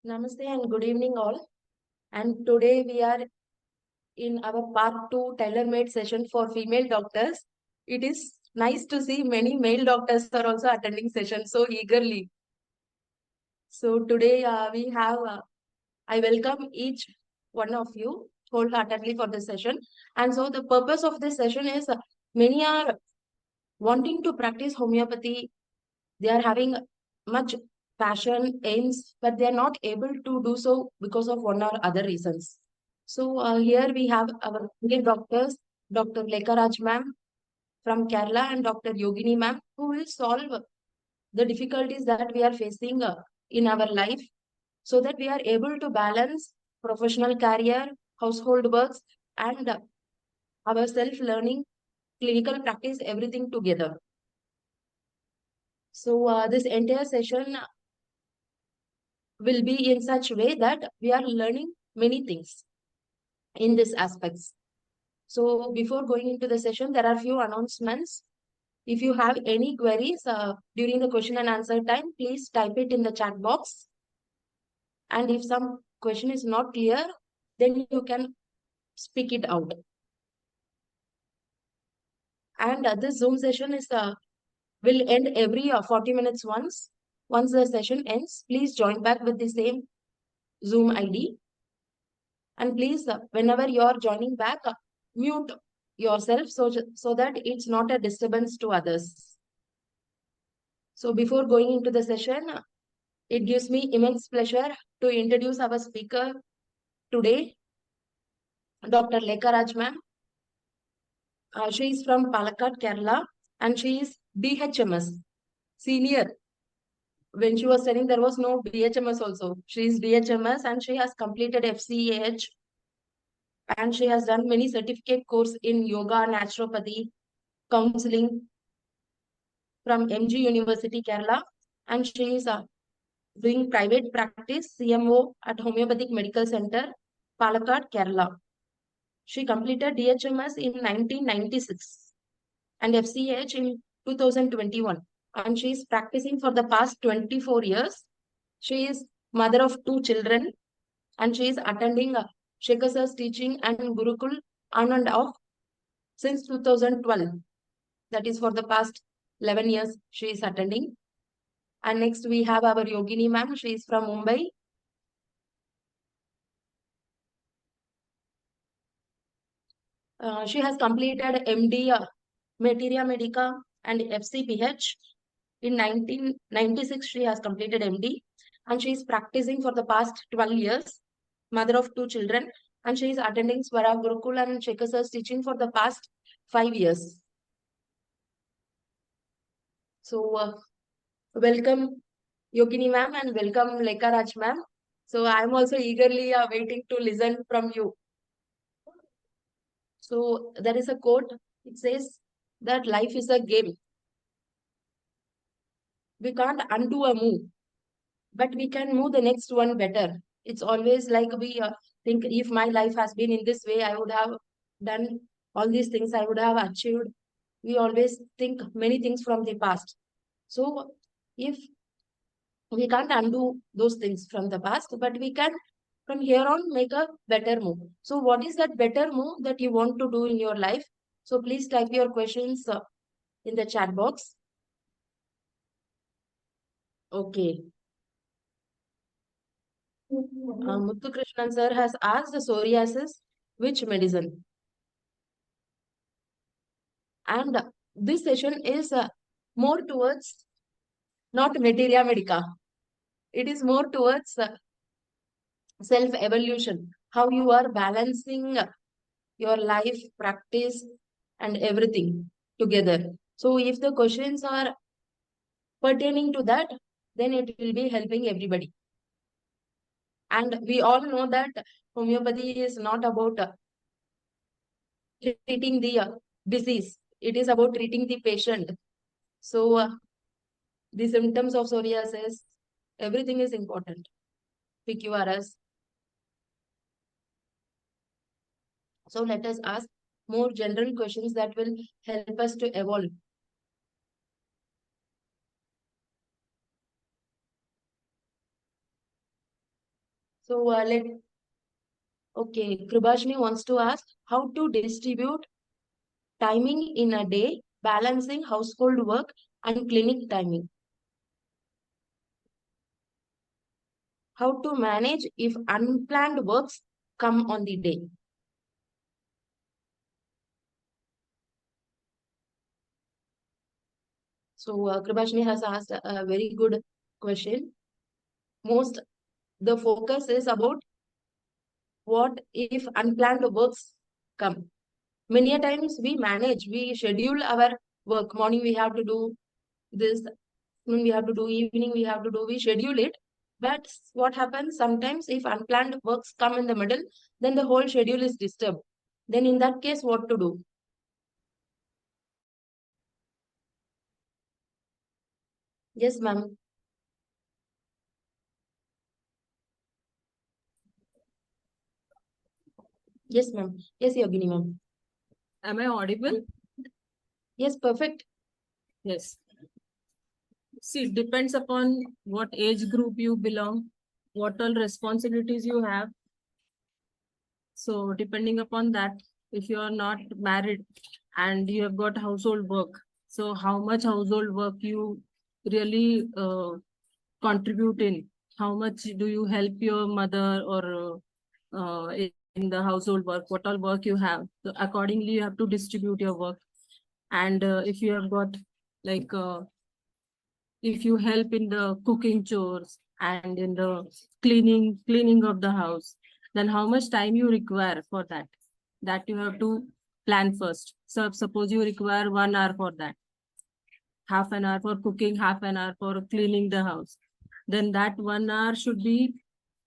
Namaste and good evening all. And today we are in our part 2 tailor-made session for female doctors. It is nice to see many male doctors are also attending session so eagerly. So today I welcome each one of you wholeheartedly for this session. And so the purpose of this session is many are wanting to practice homeopathy. They are having much passion, aims, but they are not able to do so because of one or other reasons. So here we have our Indian doctors, Dr. Lekha Raj ma'am from Kerala and Dr. Yogini ma'am, who will solve the difficulties that we are facing in our life so that we are able to balance professional career, household works, and our self-learning, clinical practice, everything together. So this entire session will be in such way that we are learning many things in these aspects. So before going into the session, there are few announcements. If you have any queries during the question and answer time, please type it in the chat box. And if some question is not clear, then you can speak it out. And this Zoom session is will end every 40 minutes once. Once the session ends, please join back with the same Zoom ID. And please, whenever you are joining back, mute yourself so that it's not a disturbance to others. So before going into the session, it gives me immense pleasure to introduce our speaker today, Dr. Lekha Raj ma'am. She is from Palakkad, Kerala, and she is BHMS, senior. When she was studying, there was no BHMS also. She is BHMS and she has completed FCAH and she has done many certificate course in yoga, naturopathy, counseling from MG University, Kerala, and she is doing private practice, CMO at Homeopathic Medical Center, Palakkad, Kerala. She completed DHMS in 1996 and FCH in 2021, and she is practicing for the past 24 years. She is mother of 2 children, and she is attending Shekhar Sir's teaching and Gurukul on and off since 2012. That is for the past 11 years she is attending. And next we have our Yogini ma'am. She is from Mumbai. She has completed MD Materia Medica and FCPH. In 1996, she has completed MD and she is practicing for the past 12 years, mother of 2 children, and she is attending Swara Gurukul and Shekhar Sir's teaching for the past 5 years. So, welcome Yogini ma'am and welcome Lekha Raj ma'am. So, I am also eagerly waiting to listen from you. So, there is a quote, it says that life is a game. We can't undo a move, but we can move the next one better. It's always like we think if my life has been in this way, I would have done all these things, I would have achieved. We always think many things from the past. So if we can't undo those things from the past, but we can from here on make a better move. So what is that better move that you want to do in your life? So please type your questions in the chat box. Okay. Muthu Krishnan sir has asked the psoriasis, which medicine? And this session is more towards not materia medica. It is more towards self-evolution, how you are balancing your life, practice, and everything together. So if the questions are pertaining to that, then it will be helping everybody. And we all know that homeopathy is not about treating the disease. It is about treating the patient. So the symptoms of psoriasis, everything is important. PQRS. So let us ask more general questions that will help us to evolve. So okay, Kribashni wants to ask how to distribute timing in a day, balancing household work and clinic timing. How to manage if unplanned works come on the day. So Kribashni has asked a very good question. The focus is about what if unplanned works come. Many a times we schedule our work. Morning we have to do this, afternoon we have to do, evening we have to do, we schedule it. But what happens sometimes if unplanned works come in the middle, then the whole schedule is disturbed. Then in that case, what to do? Yes, ma'am. Yes, ma'am. Yes, Yogini, ma'am. Am I audible? Yes, perfect. Yes. See, it depends upon what age group you belong, what all responsibilities you have. So depending upon that, if you are not married and you have got household work, so how much household work you really contribute in? How much do you help your mother or in the household work? What all work you have? So accordingly, you have to distribute your work. And if you have got like if you help in the cooking chores and in the cleaning of the house, then how much time you require for that you have to plan first. So suppose you require 1 hour for that, half an hour for cooking, half an hour for cleaning the house, then that 1 hour should be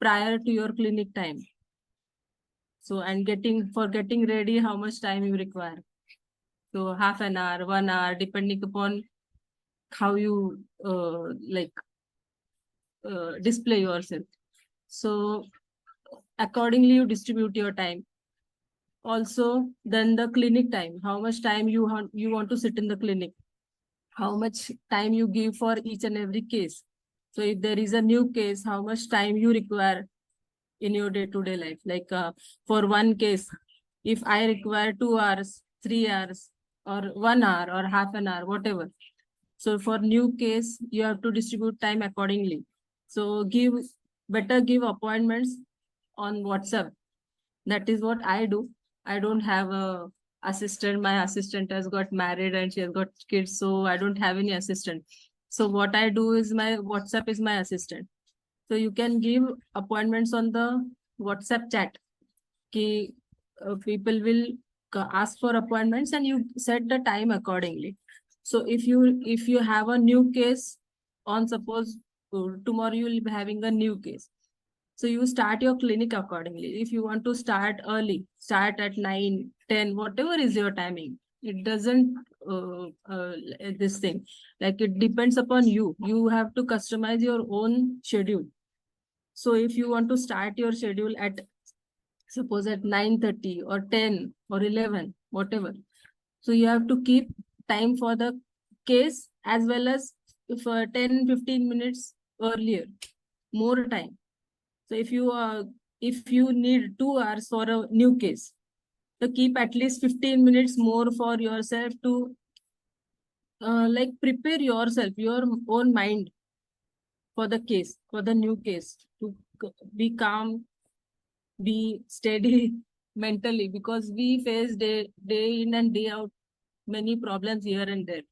prior to your clinic time. So and getting ready, how much time you require? So half an hour, 1 hour, depending upon how you display yourself. So accordingly, you distribute your time. Also, then the clinic time, how much time you want to sit in the clinic, how much time you give for each and every case. So if there is a new case, how much time you require in your day-to-day life. Like for one case, if I require 2 hours, 3 hours, or 1 hour, or half an hour, whatever. So for new case, you have to distribute time accordingly. So better give appointments on WhatsApp. That is what I do. I don't have a assistant. My assistant has got married and she has got kids, so I don't have any assistant. So what I do is my WhatsApp is my assistant. So you can give appointments on the WhatsApp chat. Ki, people will ask for appointments and you set the time accordingly. So if you have a new case on, suppose tomorrow you will be having a new case. So you start your clinic accordingly. If you want to start early, start at 9, 10, whatever is your timing. It doesn't this thing. Like it depends upon you. You have to customize your own schedule. So if you want to start your schedule at suppose at 9:30 or 10 or 11, whatever. So you have to keep time for the case as well as for 10, 15 minutes earlier, more time. So if you need 2 hours for a new case, so keep at least 15 minutes more for yourself to like prepare yourself, your own mind for the case, for the new case, to be calm, be steady mentally, because we face day in and day out many problems here and there.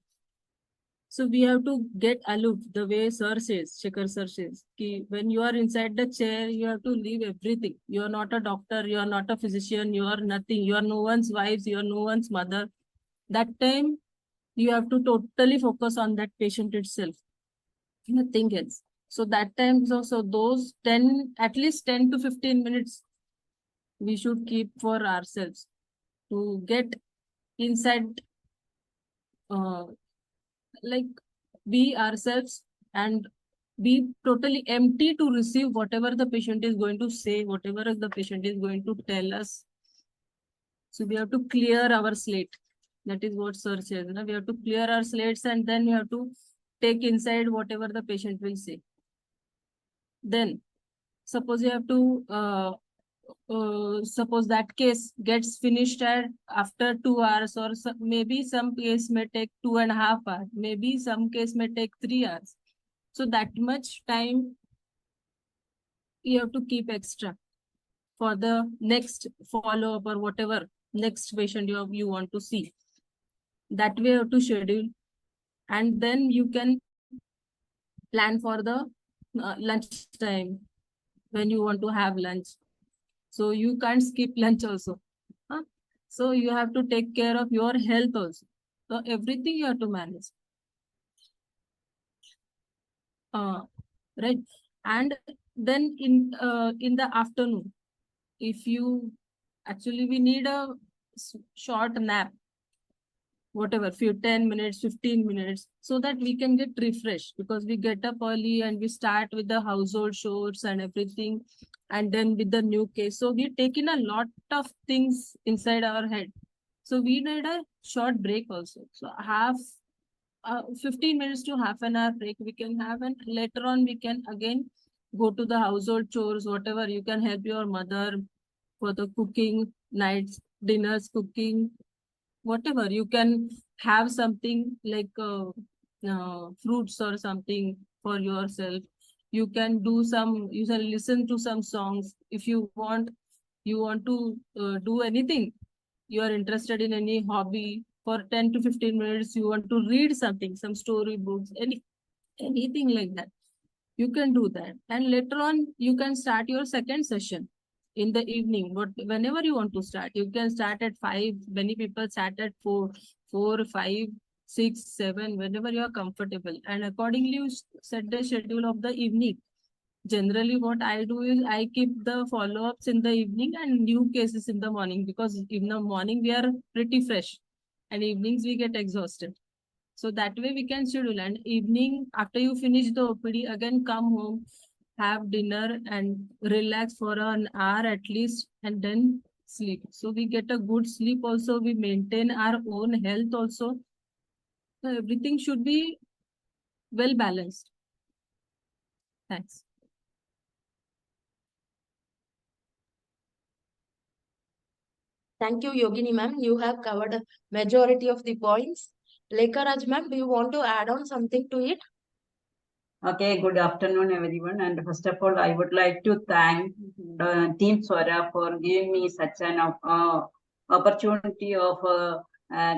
So we have to get aloof, the way Sir says, Shikhar Sir says, ki when you are inside the chair, you have to leave everything. You are not a doctor, you are not a physician, you are nothing, you are no one's wife, you are no one's mother. That time, you have to totally focus on that patient itself, nothing else. So that time, so those 10, at least 10 to 15 minutes, we should keep for ourselves to get inside like be ourselves and be totally empty to receive whatever the patient is going to say, whatever the patient is going to tell us. So we have to clear our slate. That is what Sir says. No? We have to clear our slates and then we have to take inside whatever the patient will say. Then suppose you have to suppose that case gets finished at after 2 hours, or maybe some case may take 2.5 hours, maybe some case may take 3 hours. So that much time you have to keep extra for the next follow-up or whatever next patient you want to see. That way you have to schedule, and then you can plan for the lunch time when you want to have lunch. So you can't skip lunch also. Huh? So you have to take care of your health also. So everything you have to manage. Right. And then in the afternoon, if you actually we need a short nap, whatever, few 10 minutes, 15 minutes, so that we can get refreshed, because we get up early and we start with the household chores and everything, and then with the new case. So we take in a lot of things inside our head. So we need a short break also. So 15 minutes to half an hour break we can have, and later on we can again go to the household chores, whatever. You can help your mother for the cooking, nights, dinners, cooking, whatever. You can have something like fruits or something for yourself. You can listen to some songs. If you want to do anything, you are interested in any hobby, for 10 to 15 minutes you want to read something, some story books, anything like that, you can do that. And later on you can start your second session in the evening. But whenever you want to start, you can start at 5. Many people start at 4, 5, 6, 7, whenever you are comfortable, and accordingly you set the schedule of the evening. Generally what I do is I keep the follow-ups in the evening and new cases in the morning, because in the morning we are pretty fresh and evenings we get exhausted. So that way we can schedule, and evening after you finish the OPD, again come home, have dinner and relax for an hour at least, and then sleep. So we get a good sleep also, we maintain our own health also. So everything should be well balanced. Thanks. Thank you, Yogini ma'am. You have covered a majority of the points. Lekha Raj ma'am, do you want to add on something to it? Okay, good afternoon, everyone. And first of all, I would like to thank Team Swara for giving me such an opportunity of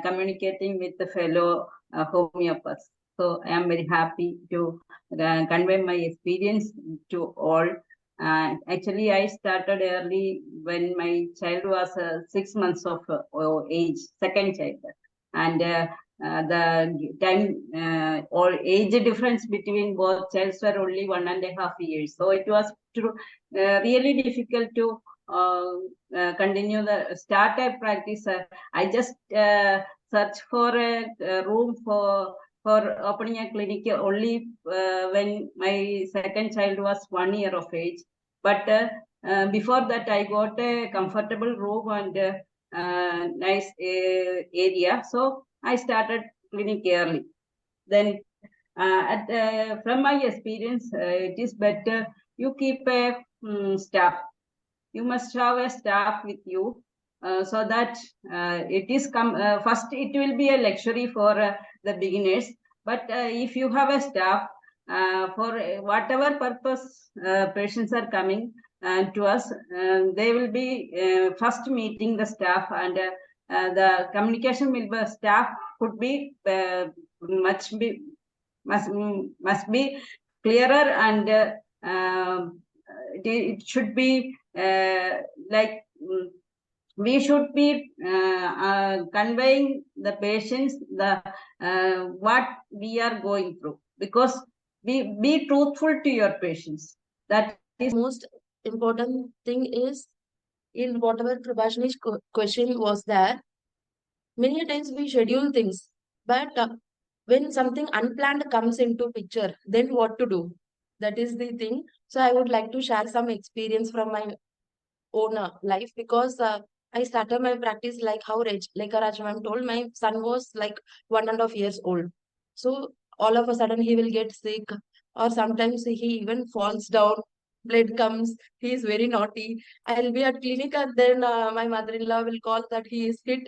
communicating with the fellow homeopaths. So I am very happy to convey my experience to all. Actually, I started early when my child was 6 months of age, second child. And the time or age difference between both childs were only 1.5 years. So it was really difficult to continue the start a practice. I just searched for a room for opening a clinic only when my second child was 1 year of age. But before that, I got a comfortable room and nice area. So I started clinic early. Then from my experience, it is better you keep a staff. You must have a staff with you so that it is first it will be a luxury for the beginners. But if you have a staff for whatever purpose patients are coming to us, they will be first meeting the staff, and the communication with the staff could be must be clearer, and it should be like we should be conveying the patients the what we are going through, because be truthful to your patients. That is most important thing is, in whatever Prabhashini's question was there, many times we schedule things, but when something unplanned comes into picture, then what to do? That is the thing. So I would like to share some experience from my own life, because I started my practice like how Lekha Raj ma'am told. My son was like 1.5 years old. So all of a sudden he will get sick, or sometimes he even falls down. blood comes, he is very naughty. I'll be at clinic and then my mother-in-law will call that he is hit.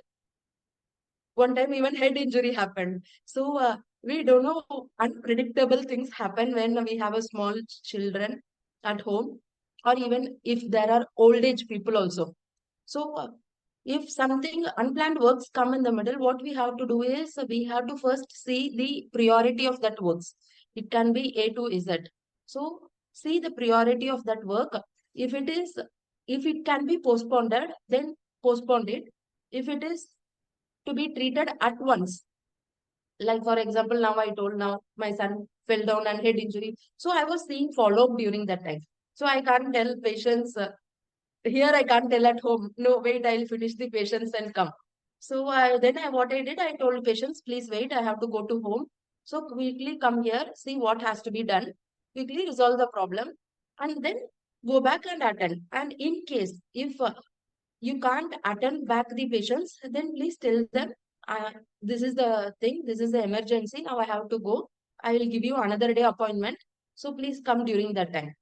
One time even head injury happened. So we don't know, unpredictable things happen when we have a small children at home, or even if there are old age people also. So if something unplanned works come in the middle, what we have to do is we have to first see the priority of that works. It can be A to Z. So see the priority of that work. If it can be postponed, then postpone it. If it is to be treated at once, like for example, now I told, now my son fell down and head injury. So I was seeing follow-up during that time. So I can't tell patients, here I can't tell at home, no, wait, I'll finish the patients and come. So what I did, I told patients, please wait, I have to go to home. So quickly come here, see what has to be done, quickly resolve the problem, and then go back and attend. And in case, if you can't attend back the patients, then please tell them, uh, this is the thing, this is the emergency, now I have to go. I will give you another day appointment. So please come during that time.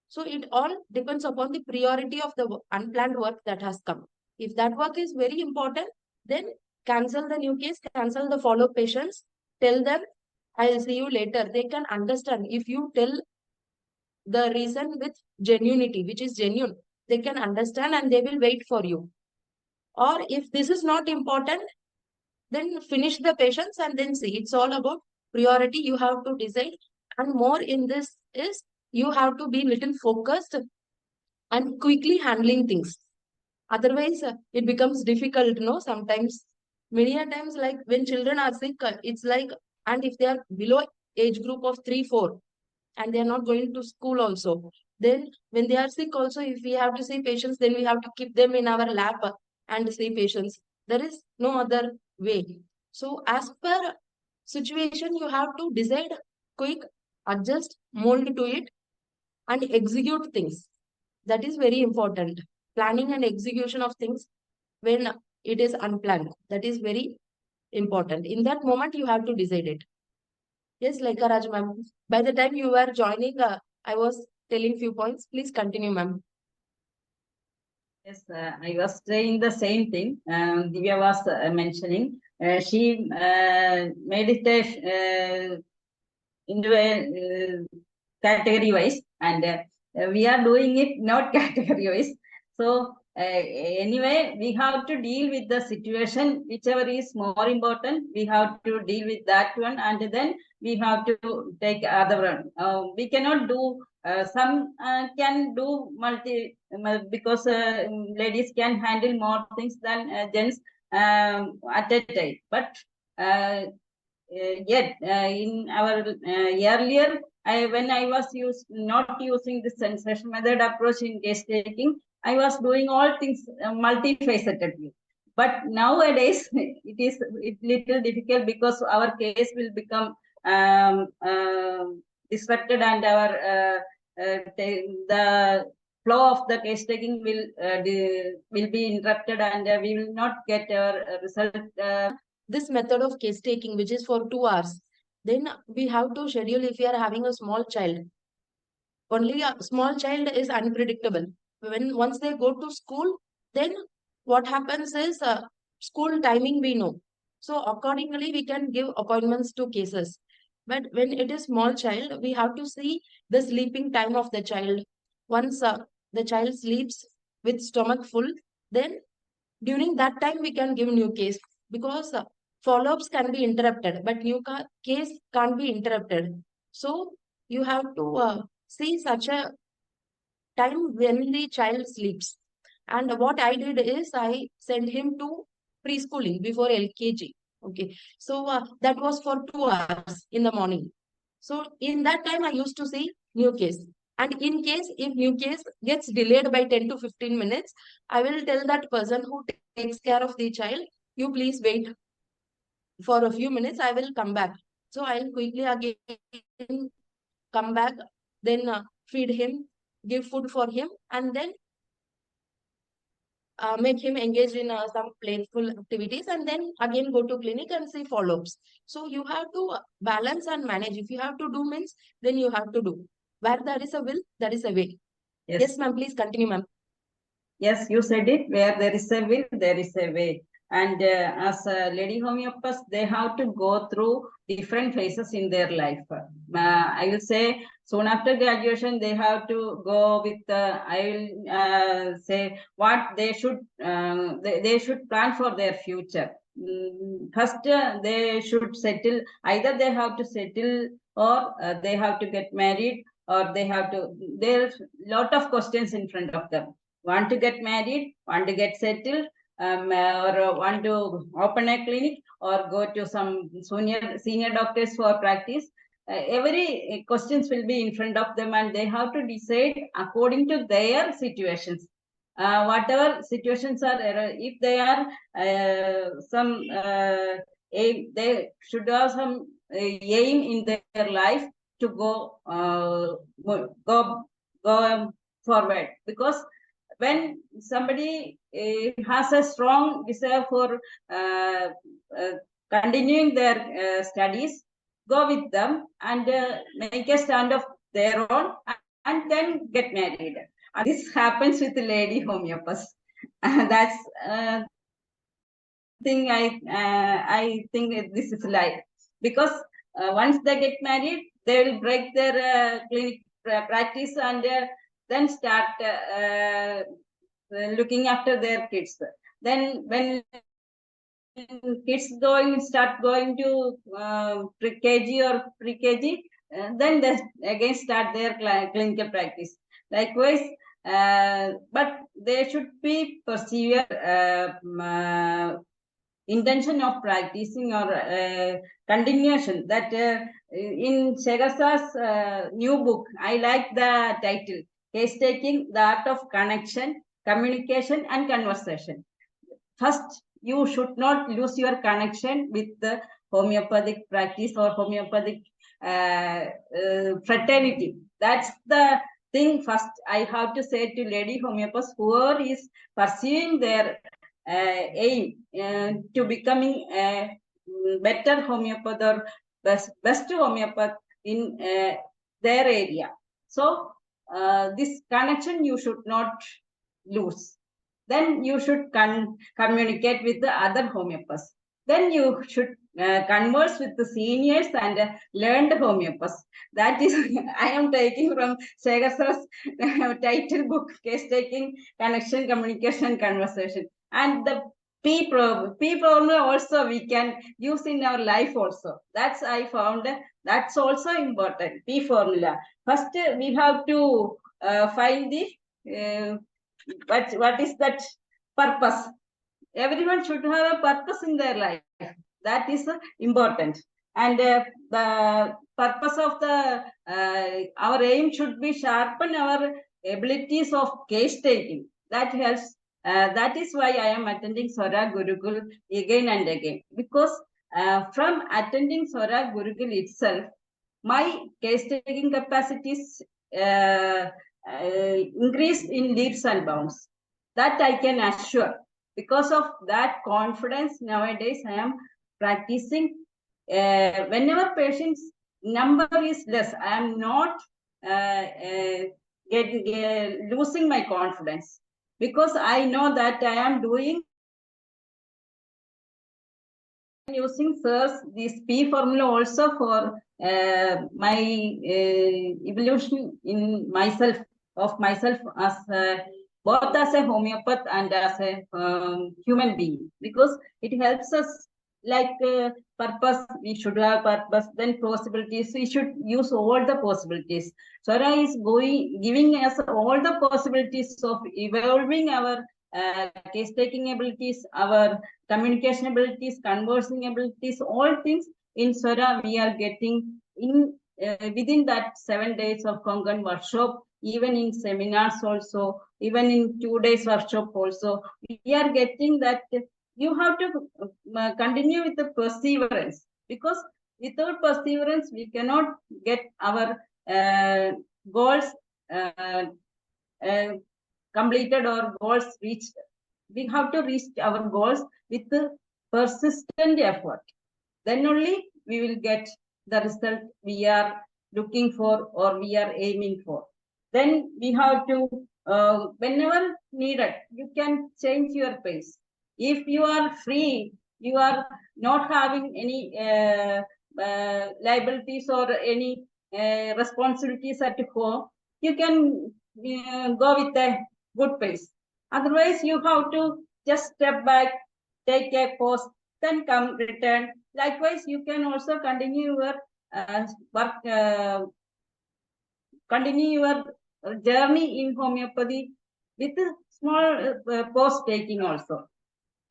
So it all depends upon the priority of the unplanned work that has come. If that work is very important, then cancel the new case, cancel the follow-up patients, tell them, I'll see you later. They can understand. If you tell the reason with genuinity, which is genuine, they can understand and they will wait for you. Or if this is not important, then finish the patients and then see. It's all about priority. You have to decide. And more in this is you have to be little focused and quickly handling things. Otherwise, it becomes difficult, no? Sometimes, many a times, like when children are sick, it's like, and if they are below age group of 3, 4, and they are not going to school also, then when they are sick also, if we have to see patients, then we have to keep them in our lap and see patients. There is no other way. So as per situation, you have to decide quick, adjust, mold to it, and execute things. That is very important. Planning and execution of things when it is unplanned, that is very important. In that moment, you have to decide it. Yes, like Raj ma'am. By the time you were joining, I was telling few points. Please continue, ma'am. Yes, I was saying the same thing. Divya was mentioning. She made it into a category wise, and we are doing it not category wise. So anyway, we have to deal with the situation, whichever is more important. We have to deal with that one, and then we have to take other one. We cannot do. Some can do because ladies can handle more things than gents at a time. But yet in our earlier, when I was not using the sensation method approach in case taking, I was doing all things multifacetedly. But nowadays it little difficult because our case will become disrupted, and our the flow of the case taking will be interrupted, and we will not get our result. This method of case taking, which is for 2 hours, then we have to schedule if we are having a small child. Only a small child is unpredictable. Once they go to school, then what happens is school timing we know. So accordingly, we can give appointments to cases. But when it is small child, we have to see the sleeping time of the child. Once the child sleeps with stomach full, then during that time we can give new case, because follow-ups can be interrupted, but case can't be interrupted. So you have to see such a time when the child sleeps. And what I did is I sent him to preschooling before LKG. Okay. So that was for 2 hours in the morning. So in that time, I used to see new case. And in case, if new case gets delayed by 10 to 15 minutes, I will tell that person who takes care of the child, you please wait for a few minutes, I will come back. So I'll quickly again come back, then feed him, give food for him, and then make him engaged in some playful activities, and then again go to clinic and see follow-ups. So you have to balance and manage. If you have to do means, then you have to do. Where there is a will, there is a way. Yes, ma'am. Please continue, ma'am. Yes, you said it. Where there is a will, there is a way. And as lady homeopaths, they have to go through different phases in their life. I will say soon after graduation, they have to go with, I will say what they should, they should plan for their future. First, they should settle, either they have to settle or they have to get married, or they have to, there's lot of questions in front of them. Want to get married, want to get settled, or want to open a clinic or go to some senior doctors for practice. Every questions will be in front of them, and they have to decide according to their situations. Whatever situations are, if they are they should have some aim in their life to go forward, because when somebody has a strong desire for continuing their studies, go with them and make a stand of their own, and then get married. And this happens with lady homeopaths. That's thing I think this is life, because once they get married, they will break their clinic practice and then start looking after their kids. Then when kids start going to KG or pre-KG, then they again start their clinical practice. Likewise, but they should be persevere intention of practicing or continuation. That in Shekhar new book, I like the title, Case Taking, the Art of Connection, Communication and Conversation. First, you should not lose your connection with the homeopathic practice or homeopathic fraternity. That's the thing first I have to say to lady homeopaths, whoever is pursuing their aim to becoming a better homeopath or best homeopath in their area. So this connection you should not lose. Then you should communicate with the other homeopaths. Then you should converse with the seniors and learn the homeopaths. That is, I am taking from Shekhar title book, Case Taking, Connection, Communication, Conversation. And the P formula also we can use in our life also. That's I found that's also important. P formula. First, we have to find the what is that purpose. Everyone should have a purpose in their life. That is important. And the purpose of the our aim should be sharpen our abilities of case taking. That helps. That is why I am attending Swara Gurukul again and again, because from attending Swara Gurukul itself, my case taking capacities increased in leaps and bounds. That I can assure. Because of that confidence, nowadays I am practicing. Whenever patients number is less, I am not losing my confidence, because I know that I am doing using this P formula also for my evolution in myself, of myself as both as a homeopath and as a human being, because it helps us like purpose. We should have purpose, then possibilities. We should use all the possibilities. Swara is giving us all the possibilities of evolving our case-taking abilities, our communication abilities, conversing abilities, all things in Swara we are getting in within that 7 days of Konkan workshop, even in seminars also, even in 2 days workshop also. We are getting that you have to continue with the perseverance, because without perseverance we cannot get our goals completed or goals reached. We have to reach our goals with the persistent effort. Then only we will get the result we are looking for or we are aiming for. Then we have to, whenever needed, you can change your pace. If you are free, you are not having any liabilities or any responsibilities at home, you can go with a good pace. Otherwise, you have to just step back, take a pause, then come return. Likewise, you can also continue your work, continue your journey in homeopathy with a small pause taking also.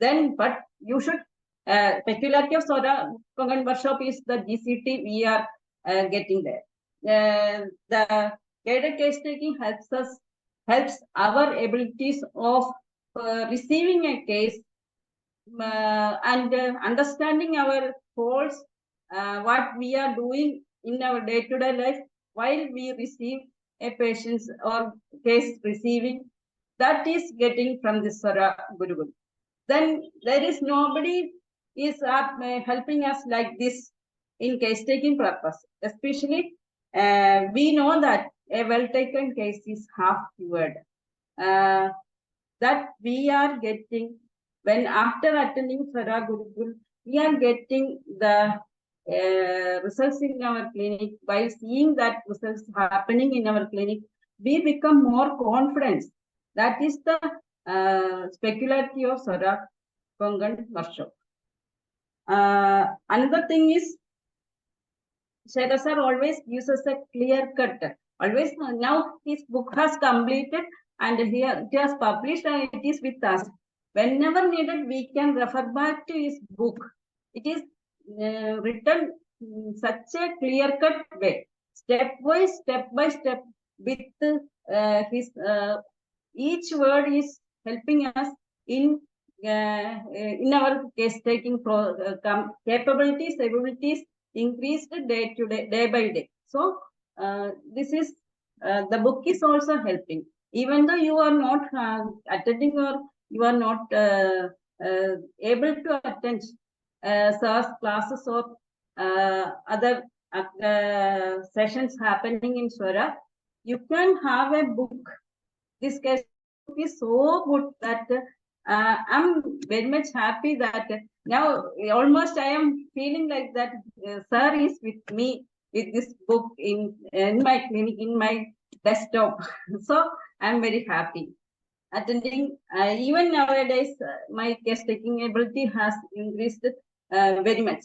Then, but you should, peculiarity of Sora Konkan workshop is the GCT we are getting there. The guided case taking helps our abilities of receiving a case and understanding our goals, what we are doing in our day-to-day life while we receive a patient's or case receiving. That is getting from the Sora Gurukul. Then there is nobody is helping us like this in case taking purpose. Especially, we know that a well taken case is half cured. That we are getting when after attending Sora Gurukul, we are getting the results in our clinic. By seeing that results happening in our clinic, we become more confident. That is the specularity of Sora Konkan workshop. Another thing is, Shekhar sir always gives us a clear cut. Always now his book has completed and here it has published and it is with us. Whenever needed, we can refer back to his book. It is written in such a clear-cut way, step by step, with his each word is helping us in our case-taking capabilities, abilities increased day by day. So this is the book is also helping. Even though you are not attending or you are not able to attend SARS classes or other sessions happening in Sora, you can have a book. This case book is so good that I'm very much happy that now almost I am feeling like that sir is with me with this book in my clinic, in my desktop. So I'm very happy. Attending, even nowadays, my case taking ability has increased very much.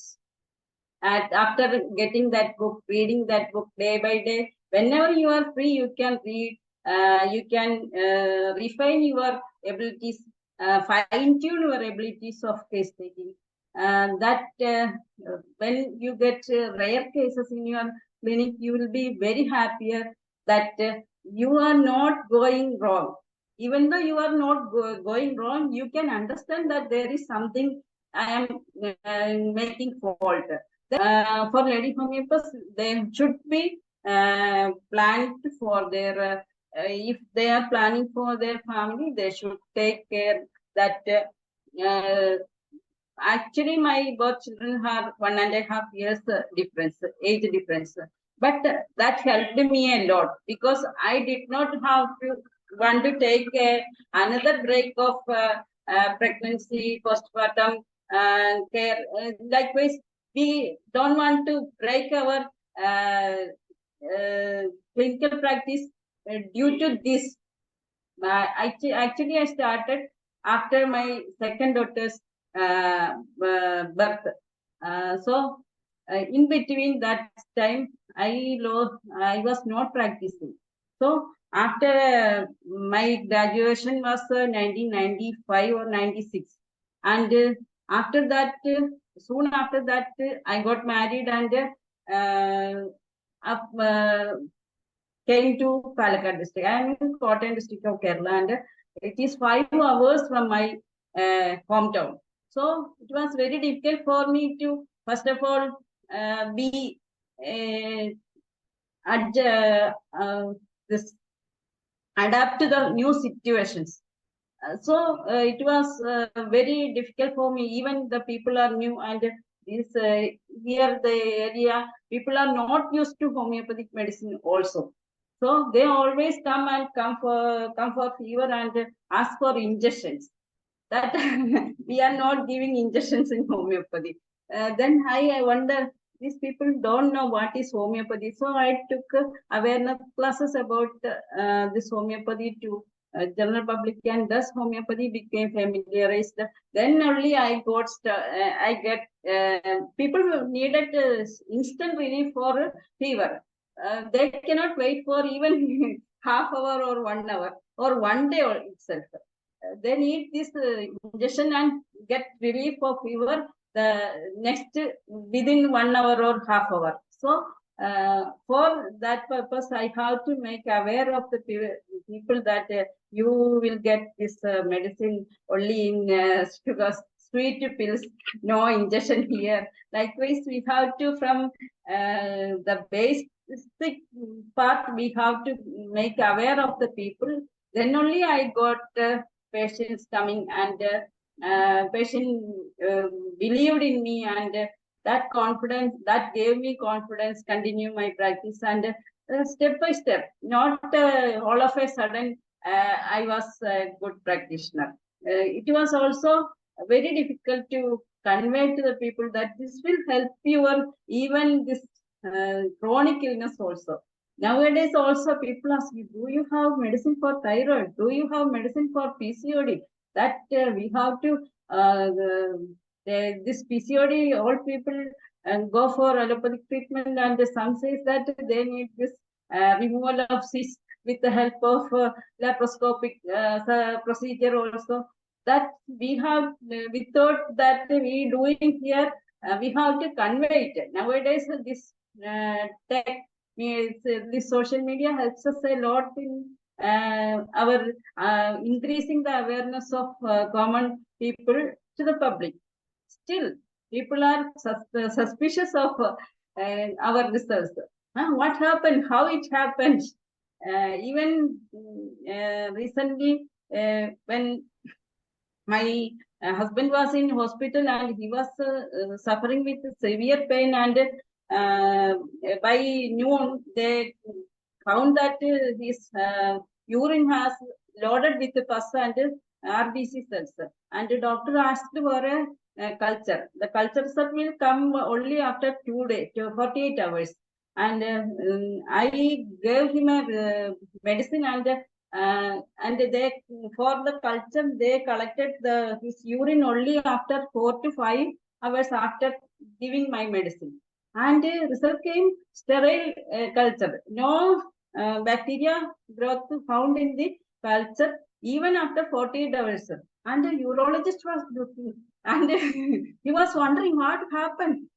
After getting that book, reading that book day by day, whenever you are free, you can read, you can refine your abilities, fine tune your abilities of case taking. That when you get rare cases in your clinic, you will be very happier that you are not going wrong. Even though you are not going wrong, you can understand that there is something I am making fault. For lady homeopaths, they should be planned for their, if they are planning for their family, they should take care that actually my both children have 1.5 years difference, age difference. But that helped me a lot because I did not have to want to take another break of pregnancy, postpartum care. Likewise, we don't want to break our clinical practice due to this. Actually, I started after my second daughter's birth. So in between that time, I was not practicing. So after my graduation was 1995 or 96, and after that, soon after that, I got married and came to Palakkad district. I am in Kottayam district of Kerala, and it is 5 hours from my hometown. So it was very difficult for me to, first of all, be adapt to the new situations. So it was very difficult for me. Even the people are new, and this here the area people are not used to homeopathic medicine also. So they always come for fever and ask for injections. That we are not giving injections in homeopathy. Then I wonder, these people don't know what is homeopathy. So I took awareness classes about this homeopathy to general public, and thus homeopathy became familiarized. Then only I get people who needed instant relief for fever. They cannot wait for even half hour or 1 hour or 1 day itself. They need this injection and get relief of fever the next within 1 hour or half hour. So for that purpose, I have to make aware of the people that you will get this medicine only in sugar, sweet pills, no injection here. Likewise, we have to from the basic part, we have to make aware of the people. Then only I got patients coming, and patient believed in me, and that confidence, that gave me confidence, continue my practice, and step by step, not all of a sudden I was a good practitioner. It was also very difficult to convey to the people that this will help you, even this chronic illness also. Nowadays also people ask me, do you have medicine for thyroid? Do you have medicine for PCOD? That we have to, this PCOD, all people go for allopathic treatment, and some says that they need this removal of cyst with the help of laparoscopic procedure also. That we have, without that we doing here, we have to convey it. Nowadays, this tech, this social media helps us a lot in our increasing the awareness of common people to the public. Still, people are suspicious of our results. What happened? How it happened? Even recently, when my husband was in hospital and he was suffering with severe pain, and by noon they found that his urine has loaded with pus and RBC cells, and the doctor asked for a culture. The culture result will come only after 2 days, 48 hours. And I gave him a medicine, and they, for the culture, they collected his urine only after 4 to 5 hours after giving my medicine. And result came sterile culture. No bacteria growth found in the culture even after 48 hours. And the urologist was looking, and he was wondering what happened.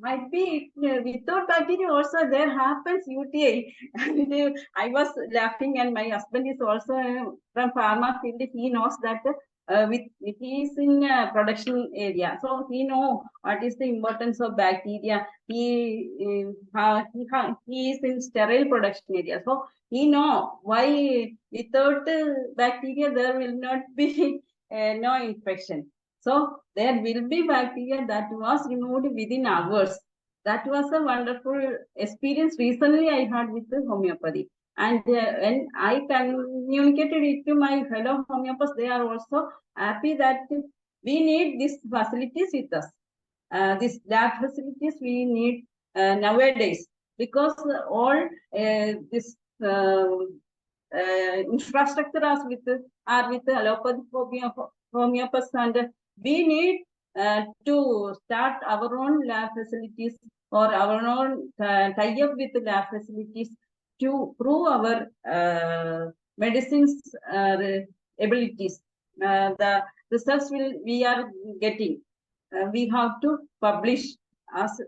Might be without bacteria also there happens UTI. And I was laughing, and my husband is also from pharma field. He knows that he is in production area, so he know what is the importance of bacteria. He is in sterile production area, so he know why without bacteria there will not be no infection. So there will be bacteria that was removed within hours. That was a wonderful experience recently I had with the homeopathy. And when I communicated it to my fellow homeopaths, they are also happy that we need these facilities with us. These lab facilities we need nowadays, because all this infrastructure are with allopathic homeopaths, and we need to start our own lab facilities, or our own tie up with lab facilities to prove our medicines abilities. The results we are getting, we have to publish as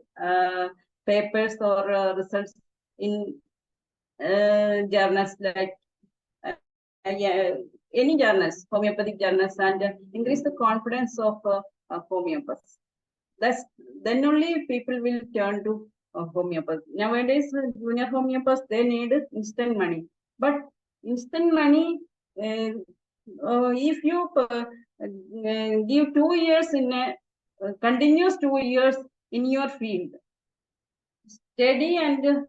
papers or results in journals like any journals, homeopathic journals, and increase the confidence of homeopaths. Then only people will turn to homeopaths. Nowadays, junior homeopaths, they need instant money. But instant money, if you give 2 years in a continuous 2 years in your field, steady and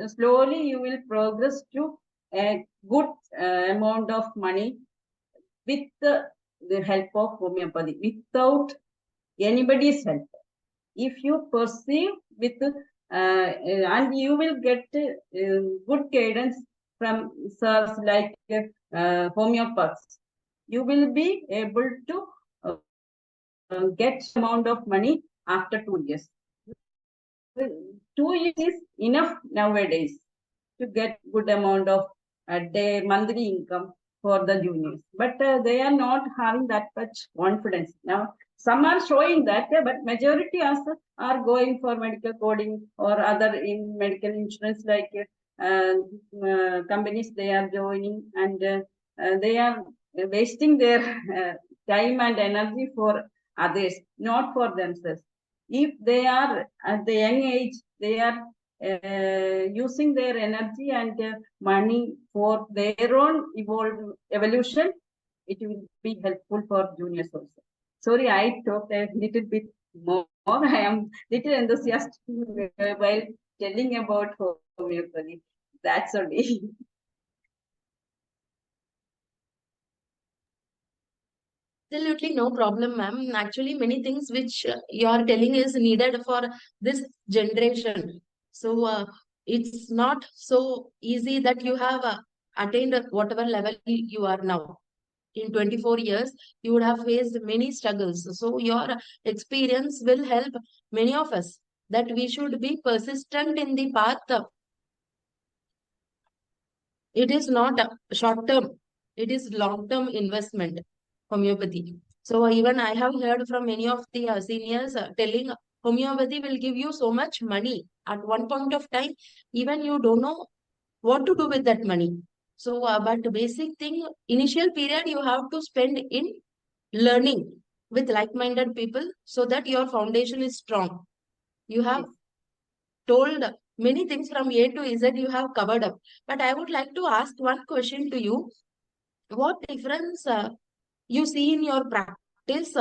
slowly you will progress to a good amount of money with the help of homeopathy, without anybody's help. If you perceive with, and you will get good guidance from sirs like homeopaths, you will be able to get amount of money after 2 years. 2 years is enough nowadays to get good amount of day monthly income for the juniors, but they are not having that much confidence. Now some are showing that, but majority also are going for medical coding or other in medical insurance, like companies they are joining, and they are wasting their time and energy for others, not for themselves. If they are at the young age, they are using their energy and money for their own evolution, it will be helpful for juniors also. Sorry, I talked a little bit more. I am little enthusiastic while telling about homeopathy. That's only. Absolutely no problem, ma'am. Actually, many things which you are telling is needed for this generation. So it's not so easy that you have attained whatever level you are now. In 24 years, you would have faced many struggles. So your experience will help many of us that we should be persistent in the path. It is not short term, it is long term investment, homeopathy. So even I have heard from many of the seniors telling homeopathy will give you so much money at one point of time, even you don't know what to do with that money. So, but basic thing, initial period you have to spend in learning with like-minded people so that your foundation is strong. You have told many things from A to Z, you have covered up. But I would like to ask one question to you. What difference you see in your practice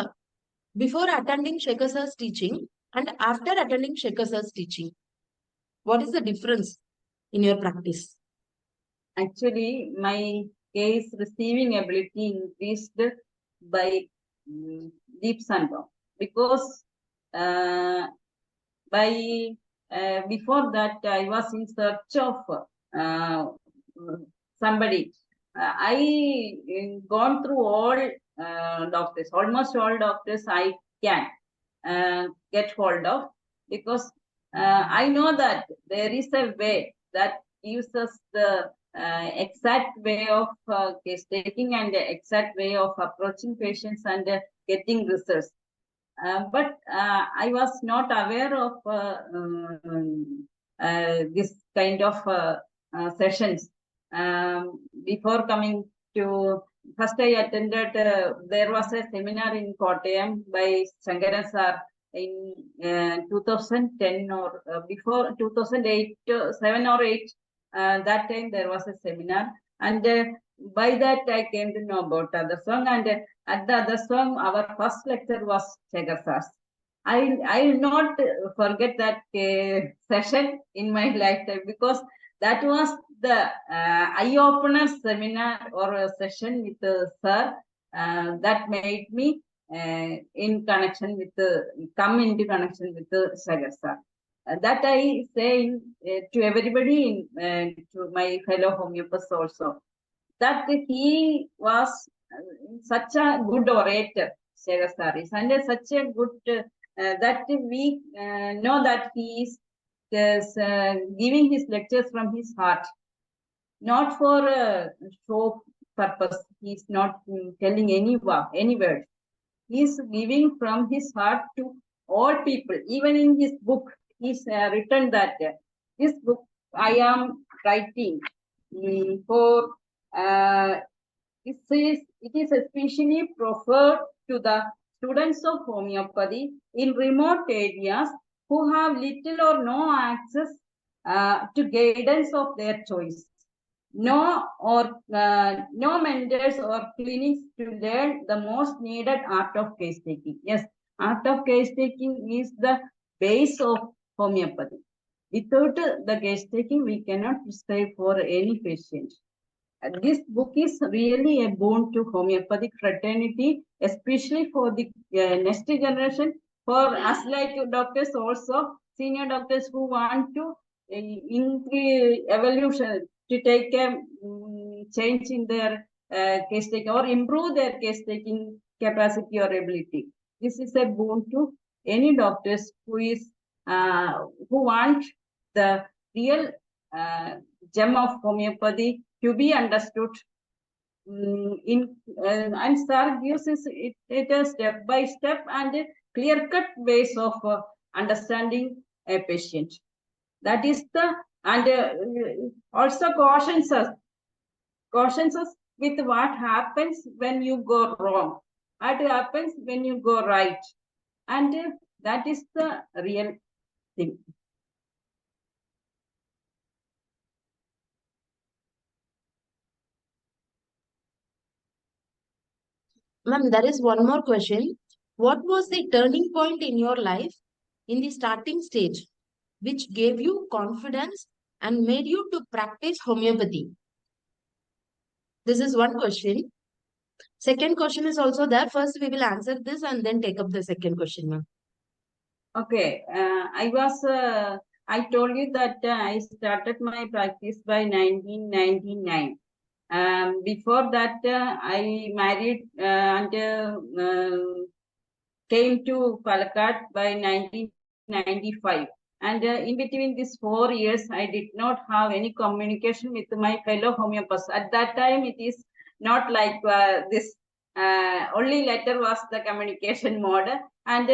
before attending Shekhar sir's teaching and after attending Shekhar sir's teaching? What is the difference in your practice? Actually, my case receiving ability increased by leaps and bounds, because before that I was in search of uh, somebody. I gone through all doctors, almost all doctors I can get hold of, because I know that there is a way that gives us the exact way of case taking and the exact way of approaching patients and getting results. But I was not aware of this kind of sessions. Before coming to, first I attended, there was a seminar in Kottayam by Shankaran sir in 2010 or before 2008, 7 or 8. That time there was a seminar, and by that I came to know about other song, and at the other song, our first lecture was Shekhar sir's. I will not forget that session in my lifetime, because that was the eye-opener seminar or a session with the sir that made me in connection with come into connection with the Shekhar sir. That I say to everybody, to my fellow homeopaths also, that he was such a good orator, Shekhar sir is, and such a good that we know that he is giving his lectures from his heart, not for show purpose. He is not telling any word. He is giving from his heart to all people. Even in his book, he's written that this book I am writing for. It is especially preferred to the students of homeopathy in remote areas who have little or no access to guidance of their choice. No mentors or clinics to learn the most needed art of case taking. Yes, art of case taking is the base of homeopathy. Without the case taking, we cannot prescribe for any patient. This book is really a boon to homeopathic fraternity, especially for the next generation, for us like doctors also, senior doctors who want to increase evolution, to take a change in their case taking or improve their case taking capacity or ability. This is a boon to any doctors who want the real gem of homeopathy to be understood. And sir gives it a step by step and clear cut ways of understanding a patient. That is the, and also cautions us with what happens when you go wrong, what happens when you go right, and that is the real thing. Ma'am, there is one more question. What was the turning point in your life in the starting stage, which gave you confidence and made you to practice homeopathy? This is one question. Second question is also there. First, we will answer this and then take up the second question, ma'am. Okay, I told you that I started my practice by 1999. Before that, I married and came to Palakkad by 1995. And in between these 4 years, I did not have any communication with my fellow homeopaths. At that time, it is not like this. Only letter was the communication mode, and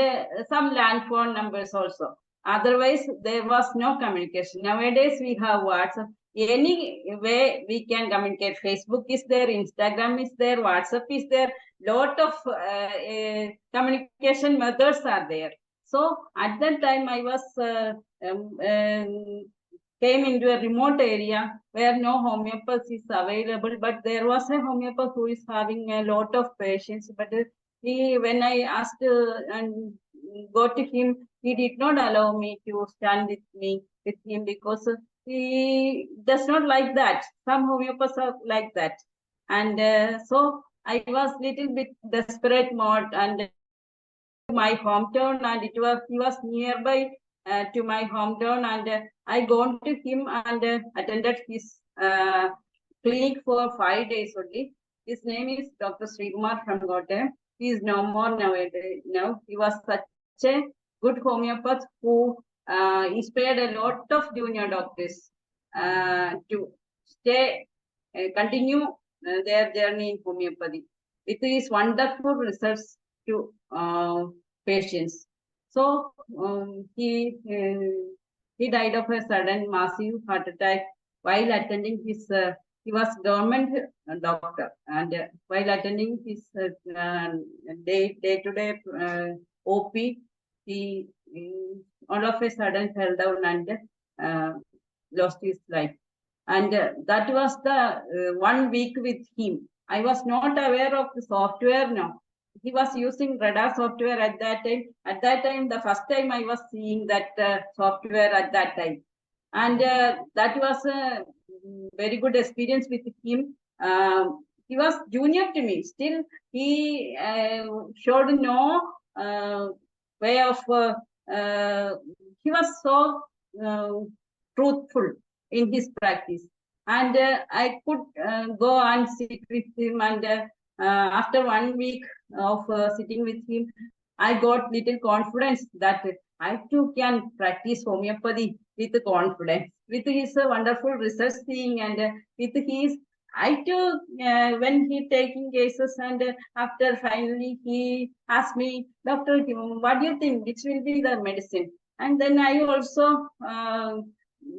some land phone numbers also. Otherwise, there was no communication. Nowadays, we have WhatsApp. Any way we can communicate. Facebook is there, Instagram is there, WhatsApp is there. Lot of communication methods are there. So at that time, I was came into a remote area where no homeopath is available, but there was a homeopath who is having a lot of patients. But when I asked and go to him, he did not allow me to stand with him because he does not like that. Some homeopaths are like that, and so I was little bit desperate mode and my hometown, and he was nearby to my hometown, and I gone to him and attended his clinic for 5 days only. His name is Dr. Srikumar from Kottayam. He is no more nowadays. Now he was such a good homeopath who inspired a lot of junior doctors to continue their journey in homeopathy with his wonderful results to patients. So he died of a sudden massive heart attack while attending his. He was government doctor, and while attending his day-to-day OP, he all of a sudden fell down and lost his life. And that was the 1 week with him. I was not aware of the software now. He was using radar software at that time. At that time, the first time I was seeing that software at that time. And that was a very good experience with him. He was junior to me. Still, he showed no way of, he was so truthful in his practice. And I could go and sit with him, and after 1 week of sitting with him, I got little confidence that I too can practice homeopathy with confidence, with his wonderful research seeing, and with his, I too, when he taking cases, and after finally he asked me, Doctor, what do you think? Which will be the medicine? And then I also,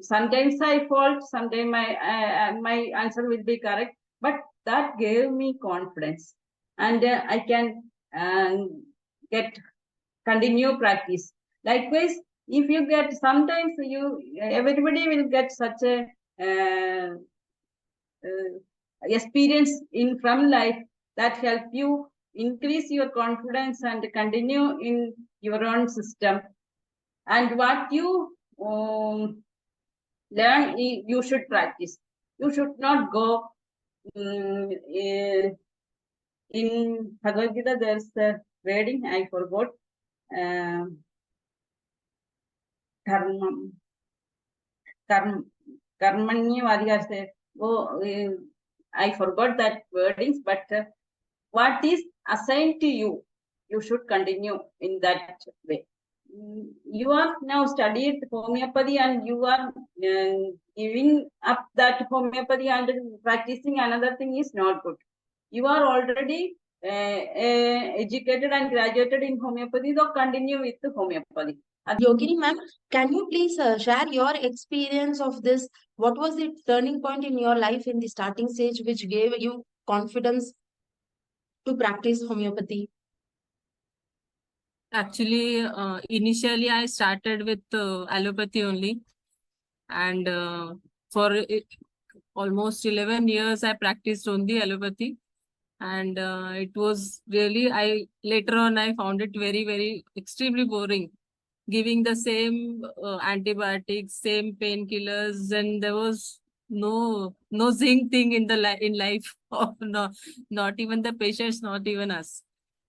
sometimes I fault, sometimes my answer will be correct, but that gave me confidence, and I can continue practice. Likewise, if you get, sometimes everybody will get such a experience in from life that help you increase your confidence and continue in your own system. And what you learn, you should practice. You should not go in Bhagavad Gita, there's a wording, I forgot. Karma, Karmanya Vadhikar said, oh, I forgot that wordings, but what is assigned to you, you should continue in that way. You are now studied homeopathy and you are giving up that homeopathy and practicing another thing is not good. You are already educated and graduated in homeopathy, so continue with the homeopathy. Yogini ma'am, can you please share your experience of this? What was the turning point in your life in the starting stage which gave you confidence to practice homeopathy? Actually, initially I started with allopathy only, and for almost 11 years I practiced only allopathy, and it was really, later on I found it very extremely boring, giving the same antibiotics, same painkillers, and there was no zinc thing in the in life of not even the patients, not even us.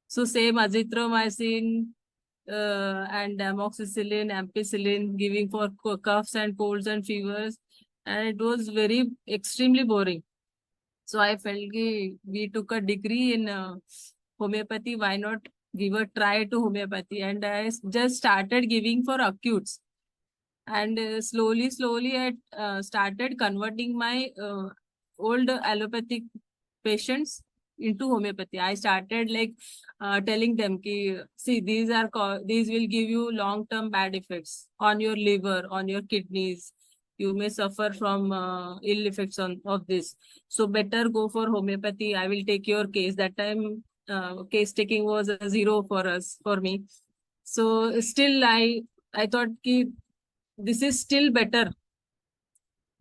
So same azithromycin and amoxicillin, ampicillin, giving for coughs and colds and fevers, and it was very extremely boring. So I felt we took a degree in homeopathy. Why not give a try to homeopathy? And I just started giving for acutes. And slowly I started converting my old allopathic patients into homeopathy. I started like telling them, ki, see, these will give you long-term bad effects on your liver, on your kidneys. You may suffer from ill effects of this. So better go for homeopathy. I will take your case. That time case taking was a zero for me. So still I thought ki this is still better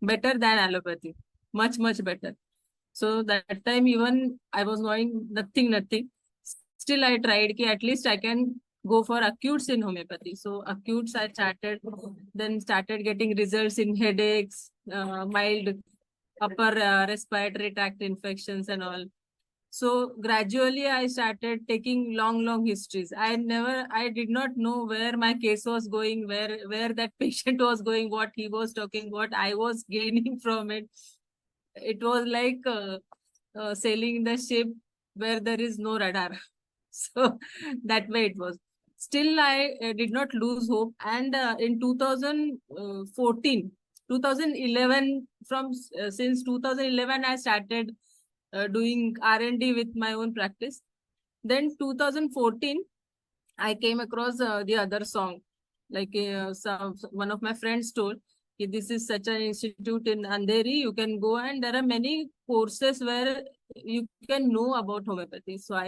than allopathy, much better. So that time even I was knowing nothing. Still I tried ki at least I can go for acutes in homeopathy. So acutes I started getting results in headaches, mild upper respiratory tract infections and all. So gradually I started taking long histories. I did not know where my case was going, where that patient was going, what he was talking, what I was gaining from it. It was like sailing the ship where there is no radar. So that way it was. Still, I did not lose hope. And in 2014, 2011, since 2011, I started doing R&D with my own practice. Then 2014, I came across the other song. Like one of my friends told, this is such an institute in Andheri, you can go and there are many courses where you can know about homeopathy. So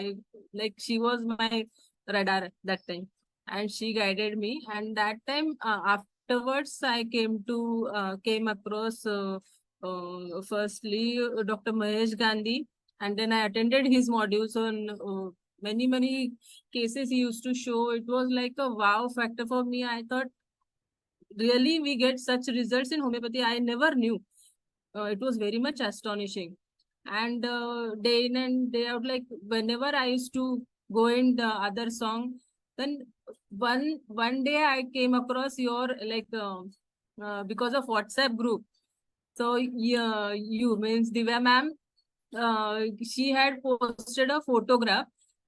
she was my radar that time and she guided me. And that time afterwards, I came across firstly Dr. Mahesh Gandhi, and then I attended his modules on many cases he used to show. It was like a wow factor for me. I thought, really, we get such results in homeopathy? I never knew. It was very much astonishing. And day in and day out, like whenever I used to go in the other song, then one day I came across your because of WhatsApp group. So yeah, you means Divya ma'am, she had posted a photograph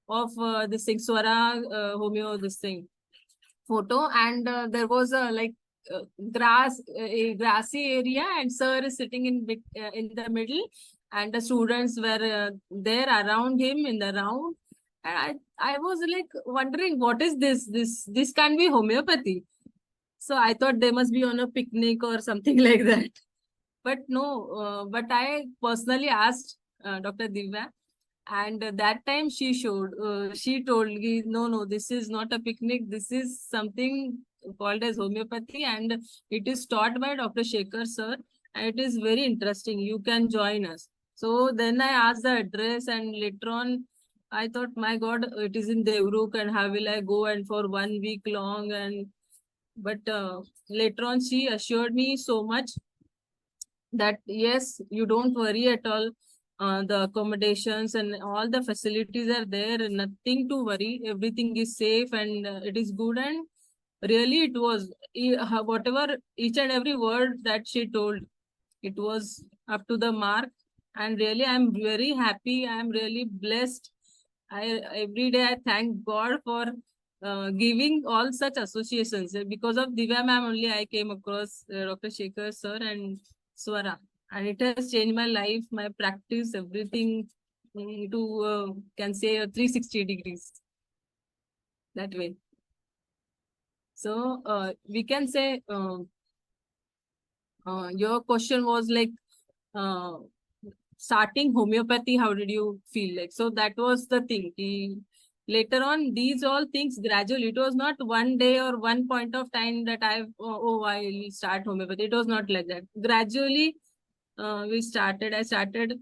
of this thing, Swara this thing photo, and there was a a grassy area, and sir is sitting in the middle, and the students were there around him in the round, and I was like wondering, what is this? This can be homeopathy. So I thought they must be on a picnic or something like that. But no, but I personally asked Dr. Divya, and that time she told me, no, this is not a picnic. This is something called as homeopathy, and it is taught by Dr. Shekhar sir, and it is very interesting. You can join us. So then I asked the address, and later on, I thought, my God, it is in Devruk, and how will I go? And for 1 week long, but later on, she assured me so much that yes, you don't worry at all. The accommodations and all the facilities are there, nothing to worry. Everything is safe and it is good. And really, it was whatever each and every word that she told, it was up to the mark. And really, I'm very happy. I'm really blessed. Every day I thank God for giving all such associations. Because of Divya ma'am only I came across Dr. Shekhar sir and Swara, and it has changed my life, my practice, everything, to can say 360 degrees that way. So we can say your question was like uh, starting homeopathy, how did you feel like? So that was the thing. Later on, these all things gradually. It was not one day or one point of time that I will start homeopathy. It was not like that. Gradually, I started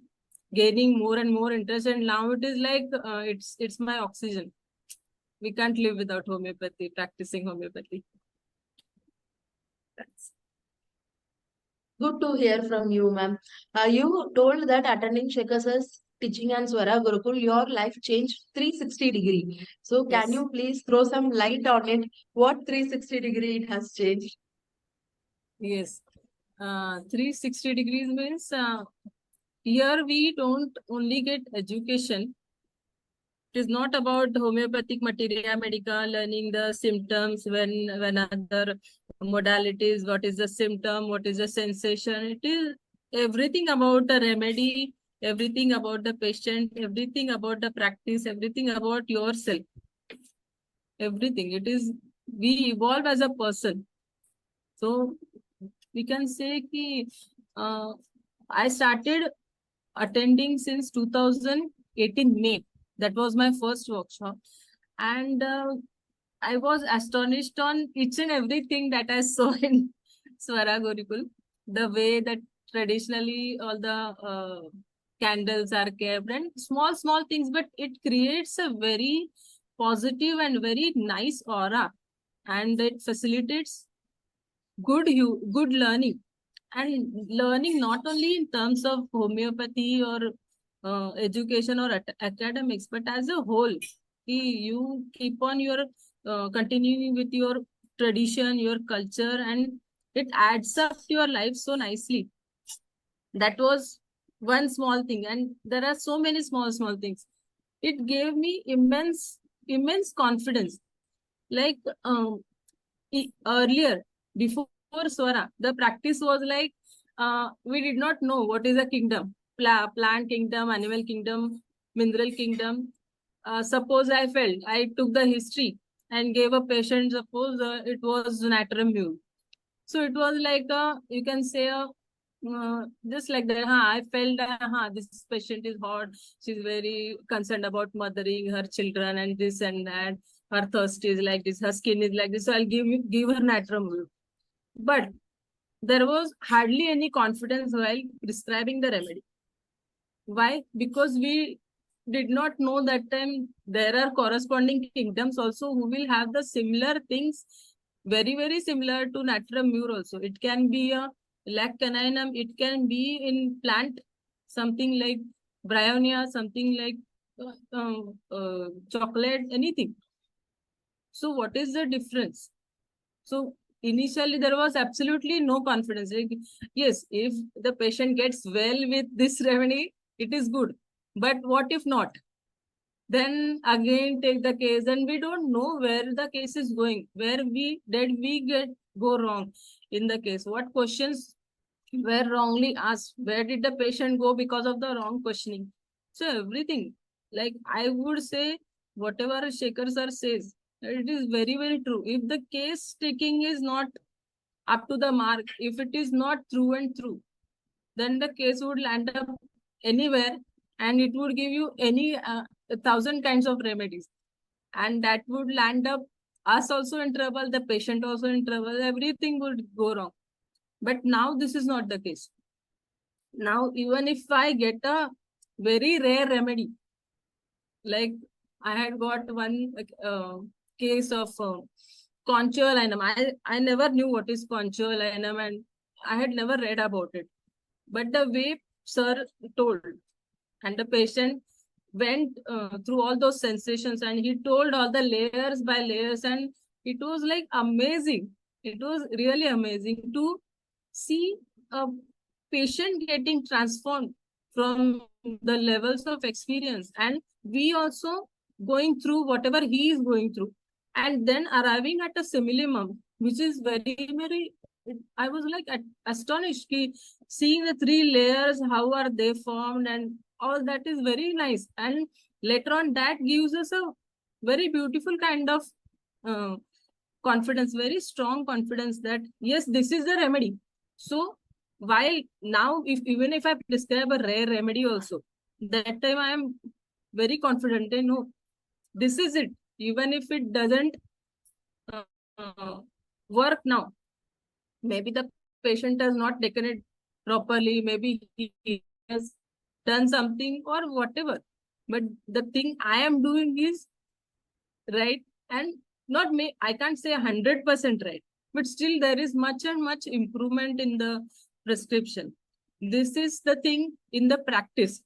gaining more and more interest, and now it is like it's my oxygen. We can't live without homeopathy, practicing homeopathy. That's Good to hear from you, ma'am. You told that attending Shekhar sir's teaching and Swara Gurukul, your life changed 360 degree. So can yes. you please throw some light on it? What 360 degree it has changed? Yes. 360 degrees means here we don't only get education. It is not about homeopathic materia medica, learning the symptoms when other modalities, what is the symptom, what is the sensation. It is everything about the remedy, everything about the patient, everything about the practice, everything about yourself. Everything. It is, we evolve as a person. So we can say ki, I started attending since 2018 May. That was my first workshop. And I was astonished on each and everything that I saw in Swara Gurukul. The way that traditionally all the candles are kept and small, small things, but it creates a very positive and very nice aura. And it facilitates good learning, and learning not only in terms of homeopathy or education or academics, but as a whole. You keep on your continuing with your tradition, your culture, and it adds up to your life so nicely. That was one small thing, and there are so many small things. It gave me immense confidence. Like earlier, before Swara, the practice was like we did not know what is a kingdom, plant kingdom, animal kingdom, mineral kingdom. Suppose I felt, I took the history and gave a patient, suppose it was natrum mule. So it was like you can say just like that. I felt this patient is hot. She's very concerned about mothering her children and this and that. Her thirst is like this. Her skin is like this. So I'll give her natrum. But there was hardly any confidence while prescribing the remedy. Why? Because we did not know that time there are corresponding kingdoms also who will have the similar things, very similar to natrum mur also. It can be a lac caninum, it can be in plant, something like bryonia, something like chocolate, anything. So what is the difference? So initially there was absolutely no confidence. Like, yes, if the patient gets well with this remedy, it is good. But what if not? Then again take the case, and we don't know where the case is going. Where we go wrong in the case? What questions were wrongly asked? Where did the patient go because of the wrong questioning? So everything, like I would say, whatever Shekhar sir says, it is very true. If the case taking is not up to the mark, if it is not through and through, then the case would land up anywhere, and it would give you any 1,000 kinds of remedies, and that would land up us also in trouble, the patient also in trouble, everything would go wrong. But now this is not the case. Now even if I get a very rare remedy, like I had got one case of concholinum. I never knew what is concholinum, and I had never read about it. But the way sir told, and the patient went through all those sensations, and he told all the layers by layers, and it was like amazing. It was really amazing to see a patient getting transformed from the levels of experience, and we also going through whatever he is going through, and then arriving at a simillimum, which is very, I was like astonished seeing the three layers, how are they formed, and all that is very nice. And later on, that gives us a very beautiful kind of uh, confidence, very strong confidence that yes, this is the remedy. So while now, even if I prescribe a rare remedy also, that time I am very confident. I know this is it. Even if it doesn't uh, work now, maybe the patient has not taken it properly, maybe he has done something or whatever, but the thing I am doing is right, and not me, I can't say 100% right, but still there is much and much improvement in the prescription. This is the thing in the practice.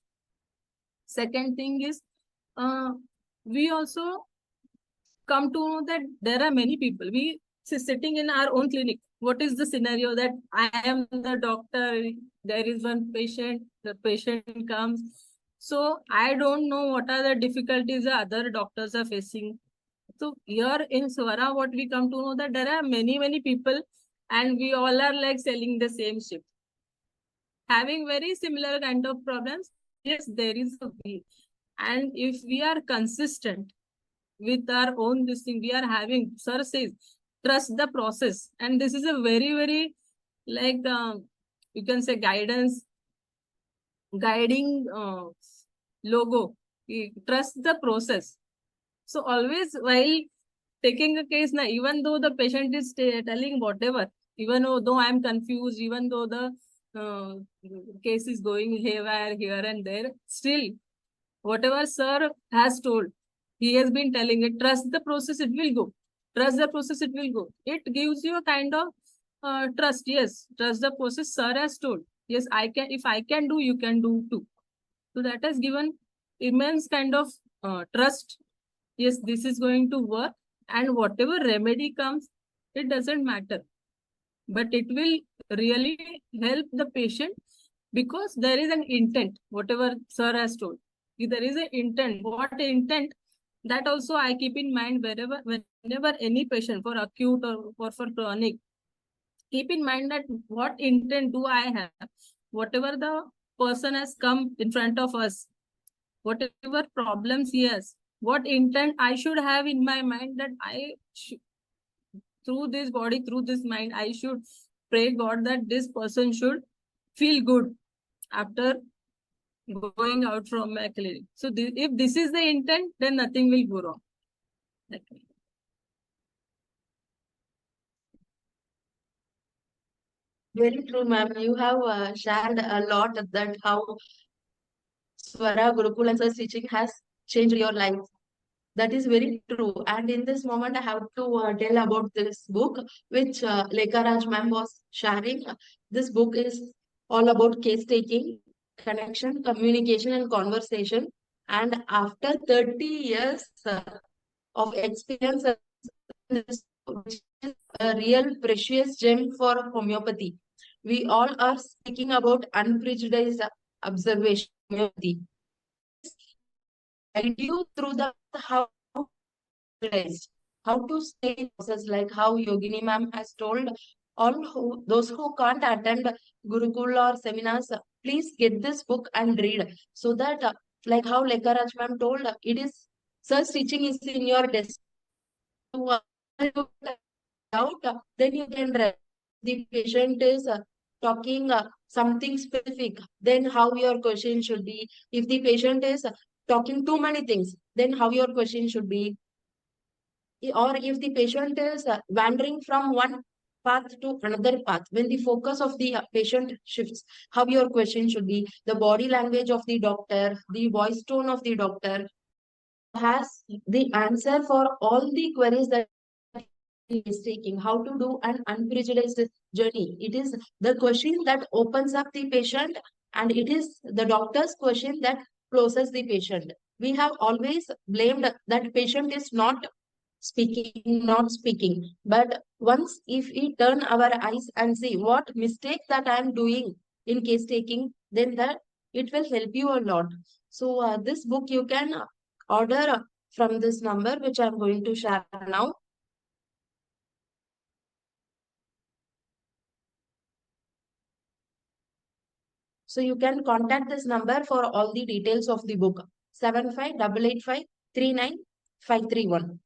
Second thing is, we also come to know that there are many people. We sitting in our own clinic. What is the scenario that I am the doctor? There is one patient. The patient comes. So I don't know what are the difficulties the other doctors are facing. So here in Swara, what we come to know that there are many people, and we all are like selling the same ship, having very similar kind of problems. Yes, there is a way, and if we are consistent with our own this thing, we are having, sir says, trust the process, and this is a very like you can say guiding logo. Trust the process. So always while taking a case, now even though the patient is telling whatever, even though I am confused, even though the uh, case is going haywire here and there, still whatever sir has told, he has been telling it, trust the process, it will go. Trust the process, it will go. It gives you a kind of trust. Yes, trust the process, sir has told. Yes, I can, if I can do, you can do too. So that has given immense kind of trust. Yes, this is going to work, and whatever remedy comes, it doesn't matter. But it will really help the patient because there is an intent, whatever sir has told. If there is an intent. What intent? That also I keep in mind whenever any patient for acute or for chronic, keep in mind that what intent do I have? Whatever the person has come in front of us, whatever problems he has, what intent I should have in my mind that through this body, through this mind, I should pray God that this person should feel good after going out from my clinic. So if this is the intent, then nothing will go wrong. Okay. Very true, ma'am. You have shared a lot that how Swara Gurukul and Sir's teaching has changed your life. That is very true. And in this moment, I have to tell about this book, which Lekha Raj ma'am was sharing. This book is all about case taking, connection, communication, and conversation. And after 30 years of experience, this which is a real precious gem for homeopathy. We all are speaking about unprejudiced observation homeopathy. Guide you through the how to stay in process, like how Yogini ma'am has told those who can't attend Gurukul or seminars, please get this book and read so that like how Lekha Raj ma'am told, it is such teaching is in your desk. Out, then you can read. The patient is talking something specific, then how your question should be. If the patient is talking too many things, then how your question should be. Or if the patient is wandering from one path to another path, when the focus of the patient shifts, how your question should be. The body language of the doctor, the voice tone of the doctor has the answer for all the queries that taking, how to do an unprejudiced journey. It is the question that opens up the patient, and it is the doctor's question that closes the patient. We have always blamed that patient is not speaking. But once if we turn our eyes and see what mistake that I am doing in case taking, then that it will help you a lot. So this book you can order from this number, which I'm going to share now. So you can contact this number for all the details of the book, 7588539531.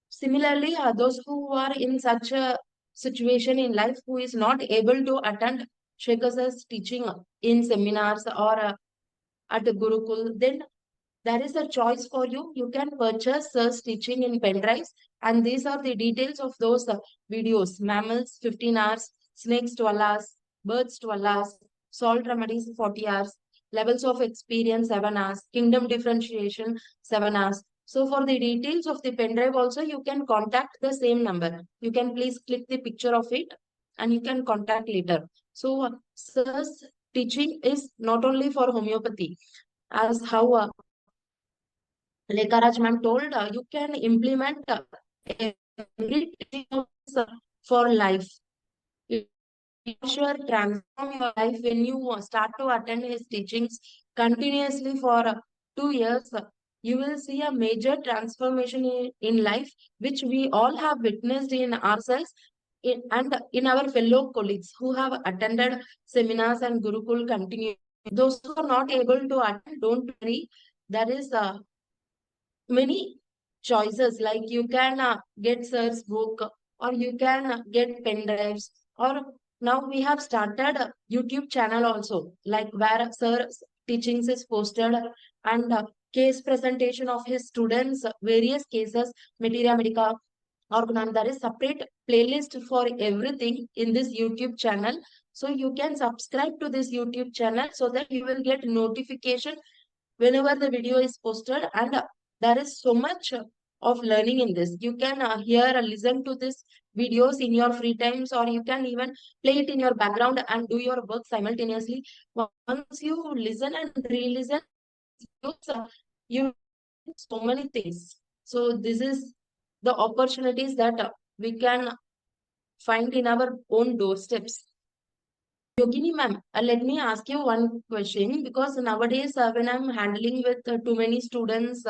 Similarly, those who are in such a situation in life who is not able to attend Shekhar sir's teaching in seminars or at Gurukul, then there is a choice for you. You can purchase sir's teaching in pen drives, and these are the details of those videos: mammals 15 hours, snakes 12 hours, birds 12 hours, salt remedies 40 hours, levels of experience 7 hours, kingdom differentiation 7 hours. So for the details of the pen drive also, you can contact the same number. You can please click the picture of it and you can contact later. So sir's teaching is not only for homeopathy, as how Lekha Raj ma'am told, you can implement everything for life. You sure transform your life when you start to attend his teachings continuously for 2 years. You will see a major transformation in life, which we all have witnessed in ourselves and in our fellow colleagues who have attended seminars and Gurukul continue. Those who are not able to attend, don't worry. There is many choices, like you can get sir's book, or you can get pen drives, or now we have started a YouTube channel also, like where sir's teachings is posted, and case presentation of his students, various cases, materia medica, organon. There is separate playlist for everything in this YouTube channel. So you can subscribe to this YouTube channel so that you will get notification whenever the video is posted, and there is so much of learning in this. You can hear and listen to this videos in your free times, or you can even play it in your background and do your work simultaneously. Once you listen and re-listen, you so many things. So this is the opportunities that we can find in our own doorsteps. Yogini ma'am, let me ask you one question, because nowadays when I'm handling with too many students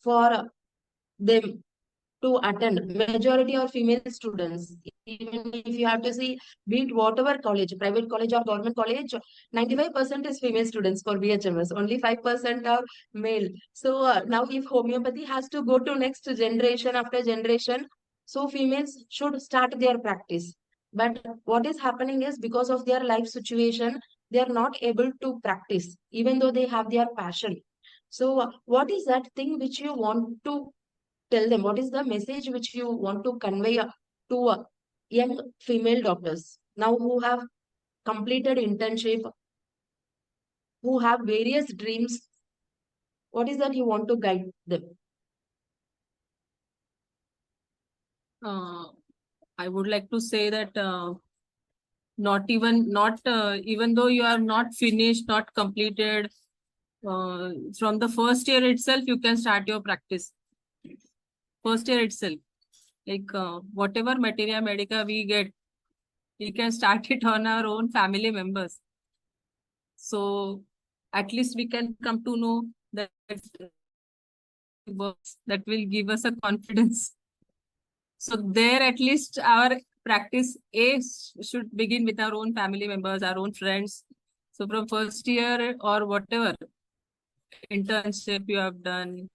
for them to attend, majority are female students. Even if you have to see, be it whatever college, private college or government college, 95% is female students for BHMS, only 5% are male. So now if homeopathy has to go to next generation after generation, so females should start their practice. But what is happening is, because of their life situation, they are not able to practice, even though they have their passion. So what is that thing which you want to tell them? What is the message which you want to convey to young female doctors now who have completed internship, who have various dreams? What is that you want to guide them? I would like to say that even though you are not finished, not completed, from the first year itself, you can start your practice. First year itself, like whatever materia medica we get, we can start it on our own family members. So at least we can come to know that works, that will give us a confidence. So there, at least our practice should begin with our own family members, our own friends. So from first year or whatever internship you have done,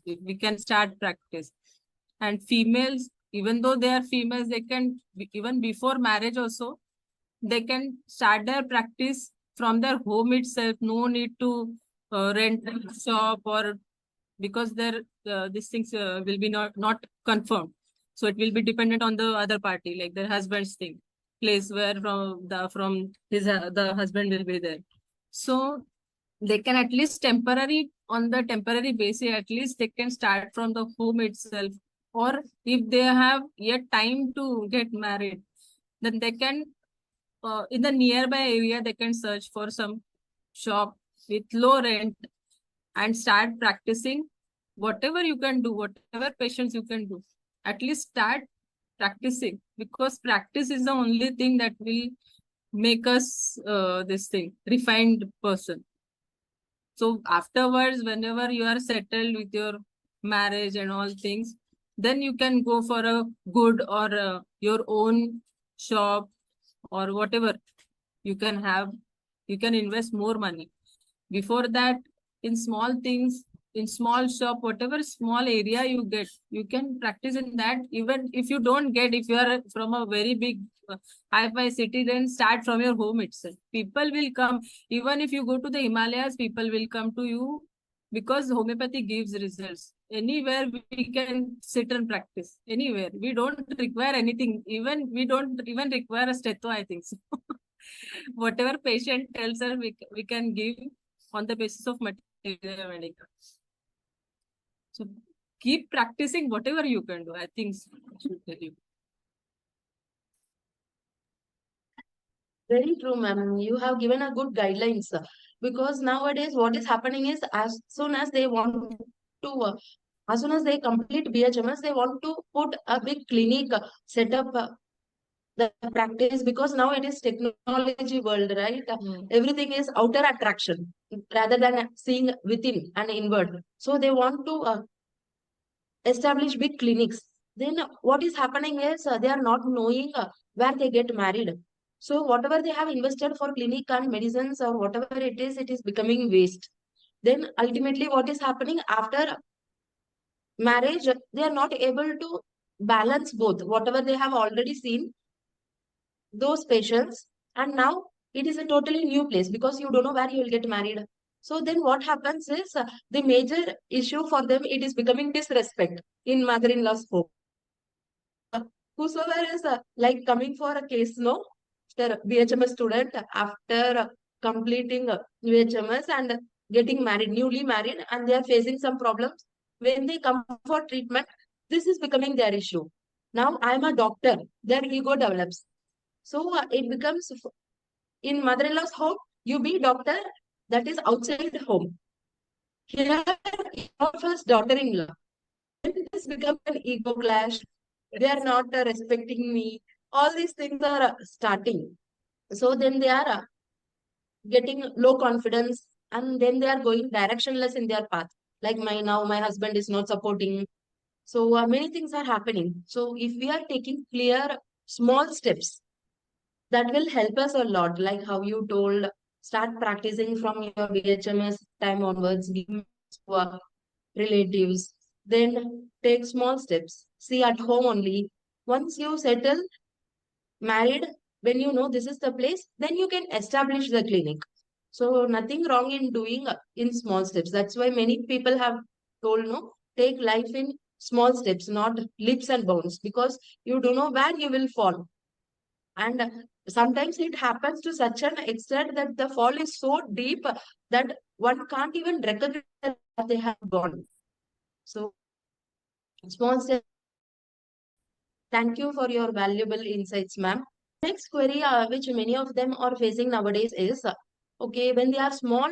we can start practice. And females, even though they are females, they can, even before marriage also, they can start their practice from their home itself. No need to rent a shop, or because their these things will be not confirmed. So it will be dependent on the other party, like their husband's thing, place where the husband will be there. So they can at least on the temporary basis, at least they can start from the home itself, or if they have yet time to get married, then they can, in the nearby area, they can search for some shop with low rent and start practicing whatever you can do, whatever patients you can do. At least start practicing, because practice is the only thing that will make us this thing, refined person. So afterwards, whenever you are settled with your marriage and all things, then you can go for a good or your own shop or whatever you can have. You can invest more money. Before that, in small things, in small shop, whatever small area you get, you can practice in that. Even if you don't get, if you are from a very big high-fi city, then start from your home itself. People will come. Even if you go to the Himalayas, people will come to you, because homeopathy gives results. Anywhere we can sit and practice. Anywhere. We don't require anything. Even we don't even require a stetho, I think so. Whatever patient tells us, we can give on the basis of material medical. So keep practicing whatever you can do. I think so, I should tell you. Very true, ma'am. You have given a good guidelines, because nowadays what is happening is, as soon as they want to, as soon as they complete BHMS, they want to put a big clinic, set up the practice, because now it is technology world, right? Everything is outer attraction rather than seeing within and inward. So they want to establish big clinics. Then what is happening is, they are not knowing where they get married. So whatever they have invested for clinic and medicines or whatever it is becoming waste. Then ultimately what is happening after marriage, they are not able to balance both, whatever they have already seen, those patients, and now it is a totally new place, because you don't know where you will get married. So then what happens is, the major issue for them, it is becoming disrespect in mother-in-law's home. Whosoever is like coming for a case, no, after BHMS student, after completing BHMS and getting married, newly married, and they are facing some problems. When they come for treatment, this is becoming their issue. Now I am a doctor, their ego develops. So it becomes, in mother-in-law's home, you be doctor, that is outside home. Here, first daughter-in-law. Then this becomes an ego clash. They are not respecting me. All these things are starting. So then they are getting low confidence, and then they are going directionless in their path. Like my husband is not supporting. So many things are happening. So if we are taking clear small steps, that will help us a lot. Like how you told, start practicing from your BHMS time onwards, give to relatives, then take small steps. See at home only. Once you settle, married, when you know this is the place, then you can establish the clinic. So nothing wrong in doing in small steps. That's why many people have told, no, take life in small steps, not leaps and bounds, because you don't know where you will fall. And sometimes it happens to such an extent that the fall is so deep that one can't even recognize that they have gone. So, small steps. Thank you for your valuable insights, ma'am. Next query, which many of them are facing nowadays is, okay, when they are small,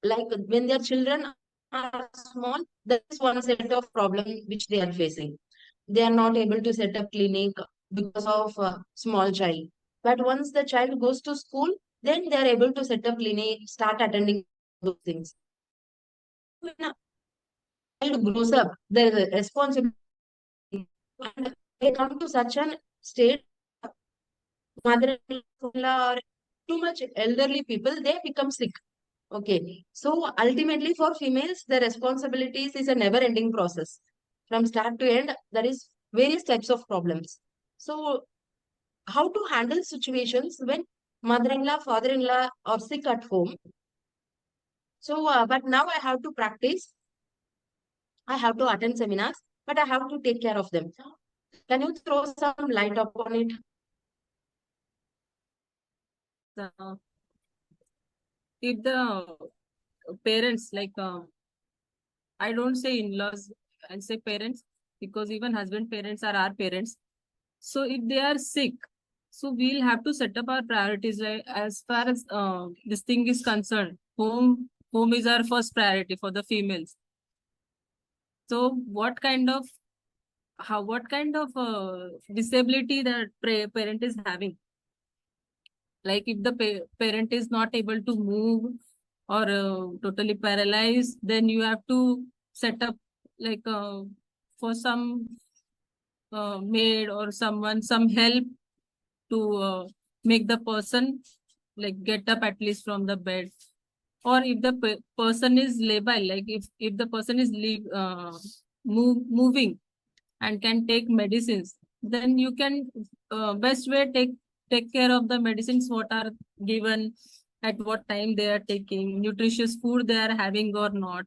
like when their children are small, that is one set of problem which they are facing. They are not able to set up clinic because of small child. But once the child goes to school, then they are able to set up clinic, start attending those things. When a child grows up, there is a responsibility, and they come to such an state, mother-in-law or too much elderly people, they become sick. Okay. So ultimately for females, the responsibilities is a never-ending process. From start to end, there is various types of problems. So how to handle situations when mother-in-law, father-in-law are sick at home. So, but now I have to practice. I have to attend seminars, but I have to take care of them. Can you throw some light upon it? If the parents, like I don't say in-laws, I say parents, because even husband parents are our parents. So if they are sick, so we'll have to set up our priorities, right? As far as this thing is concerned, home is our first priority for the females. So what kind of disability that parent is having? Like if the parent is not able to move or totally paralyzed, then you have to set up like for some maid or someone some help to make the person like get up at least from the bed. Or if the person is labile, like if the person is moving and can take medicines, then you can best way take care of the medicines what are given, at what time they are taking, nutritious food they are having or not.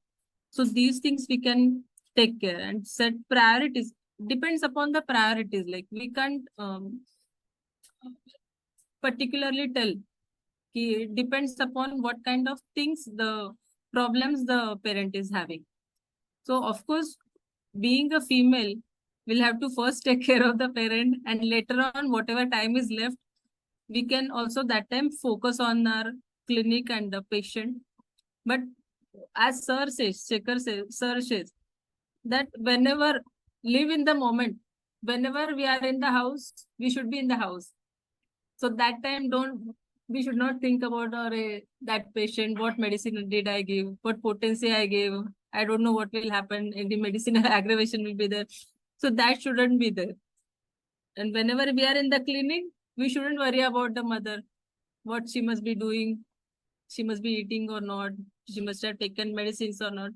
So these things we can take care and set priorities. Depends upon the priorities. Like we can't particularly tell. It depends upon what kind of things, the problems the parent is having. So of course, being a female, we'll have to first take care of the parent, and later on, whatever time is left, we can also that time focus on our clinic and the patient. But as sir says that whenever live in the moment, whenever we are in the house, we should be in the house. So that time we should not think about that patient, what medicine did I give, what potency I gave. I don't know what will happen, and the medicinal aggravation will be there. So that shouldn't be there. And whenever we are in the clinic, we shouldn't worry about the mother, what she must be doing, she must be eating or not, she must have taken medicines or not.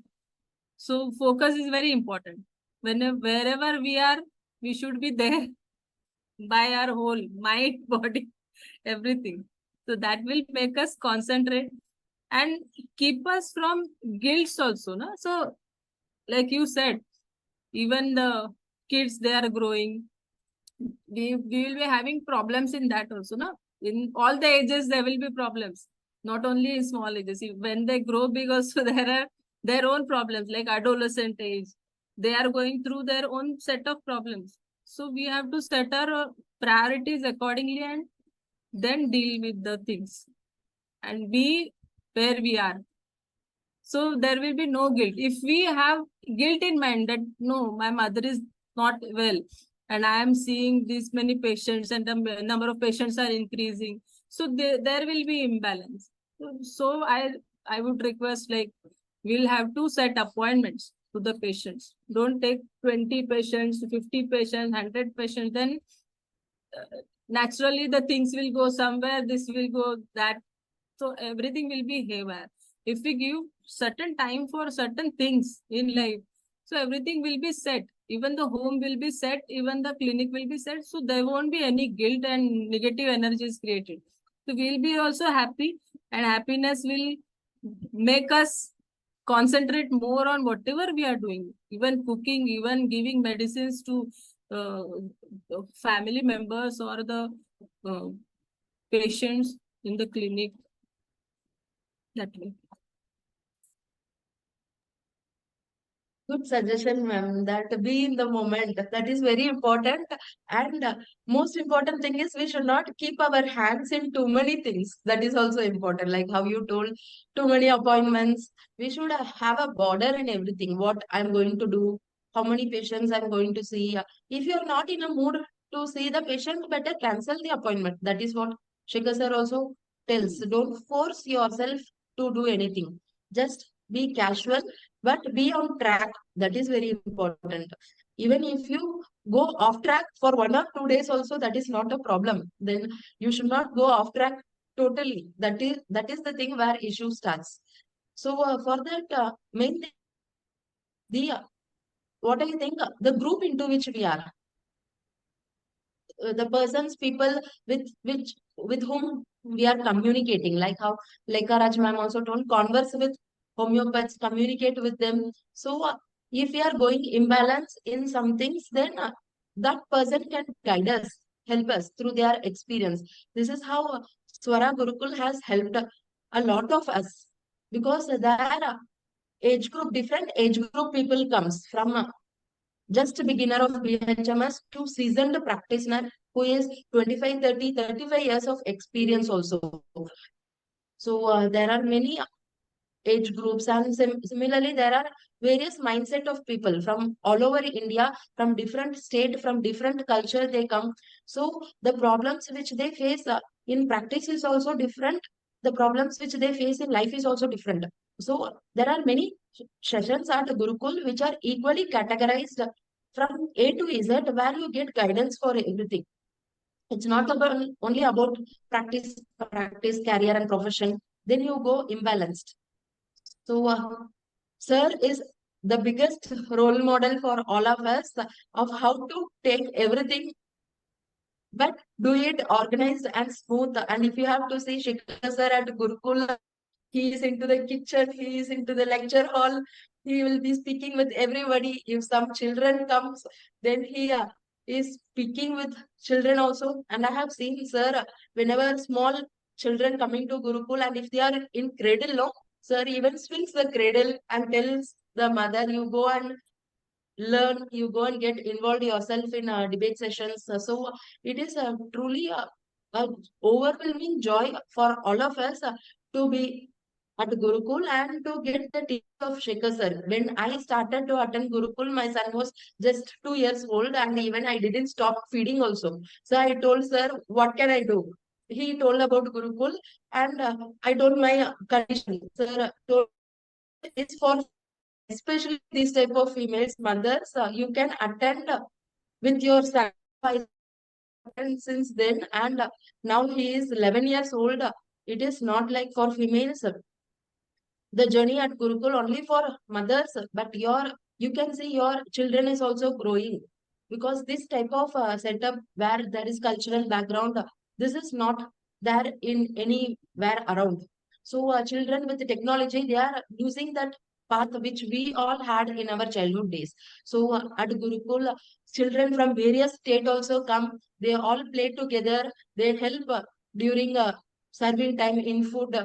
So focus is very important. Wherever we are, we should be there by our whole mind, body, everything. So that will make us concentrate and keep us from guilt also. No? So like you said, even the kids, they are growing. We will be having problems in that also. No? In all the ages, there will be problems. Not only in small ages. When they grow big also, there are their own problems, like adolescent age. They are going through their own set of problems. So we have to set our priorities accordingly and then deal with the things and be where we are. So there will be no guilt. If we have guilt in mind that no, my mother is not well and I am seeing these many patients and the number of patients are increasing, so there will be imbalance. So I would request, like, we'll have to set appointments to the patients. Don't take 20 patients, 50 patients, 100 patients. Then naturally the things will go somewhere, this will go that. So everything will be haywire. If we give certain time for certain things in life, so everything will be set. Even the home will be set, even the clinic will be set. So there won't be any guilt and negative energies created. So we'll be also happy, and happiness will make us concentrate more on whatever we are doing, even cooking, even giving medicines to uh, family members or the uh, patients in the clinic. That way. Good suggestion, ma'am, that be in the moment. That is very important. And most important thing is we should not keep our hands in too many things. That is also important. Like how you told, too many appointments. We should have a border in everything. What I'm going to do, how many patients I'm going to see. If you're not in a mood to see the patient, better cancel the appointment. That is what Shikhar sir also tells. Don't force yourself to do anything. Just be casual, but be on track. That is very important. Even if you go off track for 1 or 2 days also, that is not a problem. Then you should not go off track totally. That is the thing where issue starts. So for that main thing, the what I think, the group into which we are, the persons, people with whom we are communicating, like how Lekha Raj ma'am also told, converse with homeopaths, communicate with them. So if we are going imbalance in some things, then that person can guide us, help us through their experience. This is how Swara Gurukul has helped a lot of us, because there are age group, different age group people comes from just a beginner of BHMS to seasoned practitioner who is 25, 30, 35 years of experience also. So there are many age groups, and similarly there are various mindset of people from all over India, from different state, from different culture they come. So the problems which they face in practice is also different. The problems which they face in life is also different. So there are many sessions at Gurukul which are equally categorized from A to Z, where you get guidance for everything. It's not about only about practice, career and profession. Then you go imbalanced. So sir is the biggest role model for all of us of how to take everything, but do it organized and smooth. And if you have to see Shikhar sir at Gurukul, he is into the kitchen, he is into the lecture hall, he will be speaking with everybody. If some children comes, then he is speaking with children also. And I have seen sir, whenever small children coming to Gurukul, and if they are in cradle, no, sir even swings the cradle and tells the mother, you go and learn, you go and get involved yourself in debate sessions. So it is truly a overwhelming joy for all of us to be at Gurukul and to get the teaching of Shekhar sir. When I started to attend Gurukul, my son was just 2 years old, and even I didn't stop feeding also. So I told sir, what can I do? He told about Gurukul, and I told my condition. Sir told it's for especially these type of females, mothers, you can attend with your son. And since then, and now he is 11 years old. It is not like for females. The journey at Gurukul only for mothers, but you can see your children is also growing, because this type of setup where there is cultural background, this is not there in anywhere around. So children with the technology, they are using that path which we all had in our childhood days. So at Gurukul, children from various state also come. They all play together. They help during serving time in food.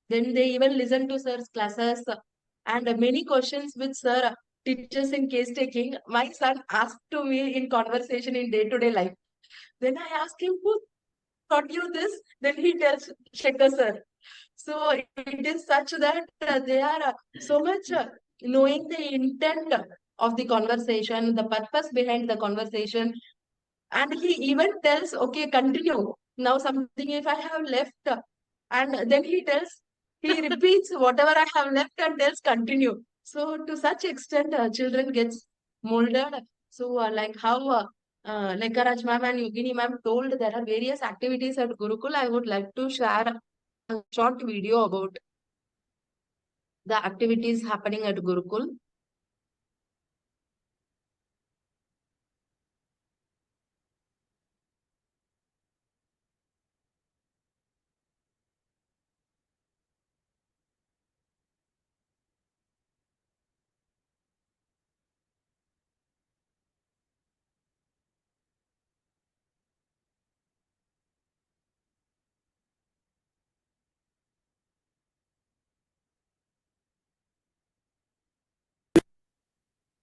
Then they even listen to sir's classes, and many questions which sir teaches in case taking. My son asked to me in conversation in day-to-day life. Then I ask him, who taught you this? Then he tells Shekhar sir. So it is such that they are so much knowing the intent of the conversation, the purpose behind the conversation. And he even tells, okay, continue. Now something if I have left, and then he repeats whatever I have left and tells continue. So to such extent, children gets molded. So like how Lekharaj ma'am and Yogini ma'am told, there are various activities at Gurukul. I would like to share a short video about the activities happening at Gurukul.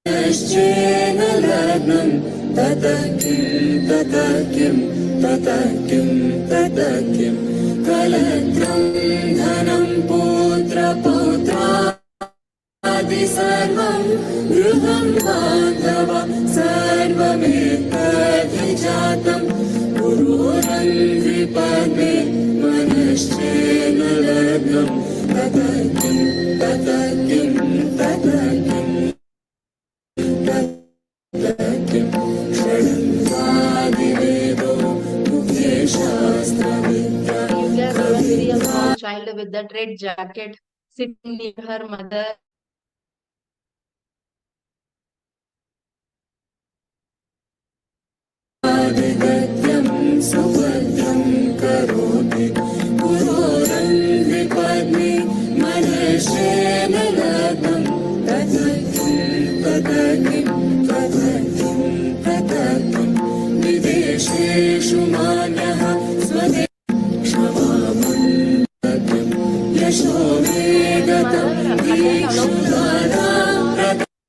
निश्चयेन लग्नं ततः किं कलत्रं धनं पुत्रपौत्रादि सर्वं गृहं बान्धवा सर्वमेतद्विजातं पुरोरङ्घ्रिपद्मे मनश्चेन लग्नं ततः किं child with that red jacket sitting near her mother. सुभद्रं करोति पुरोरङ्घ्रिपद्मे मनश्चेन लग्नं ततः किं विदेशेषु मान्यः स्वदेशे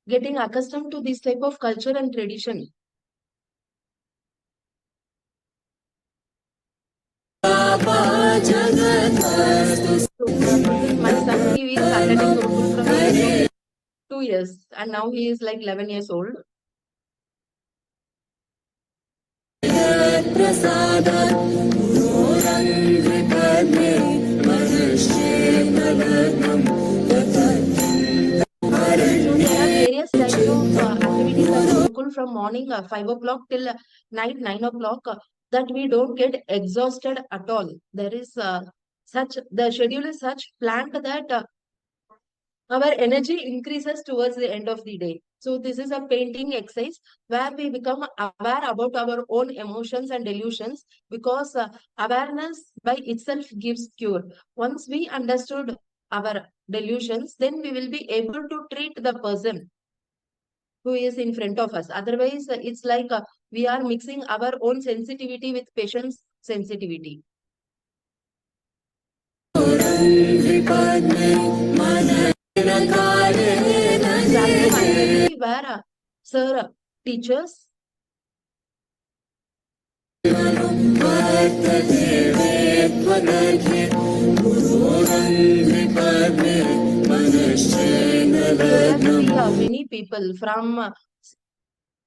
Getting getting accustomed to this type of culture and tradition. My son, he is attending Gurukul from the age of 2 years, and now he is like 11 years old. Various types of activities at Gurukul from morning 5 o'clock till night 9 o'clock that we don't get exhausted at all. There is the schedule is such planned that our energy increases towards the end of the day. So this is a painting exercise where we become aware about our own emotions and delusions, because awareness by itself gives cure. Once we understood our delusions, then we will be able to treat the person who is in front of us. Otherwise, it's like we are mixing our own sensitivity with patient's sensitivity. Exactly, where sir teachers many people from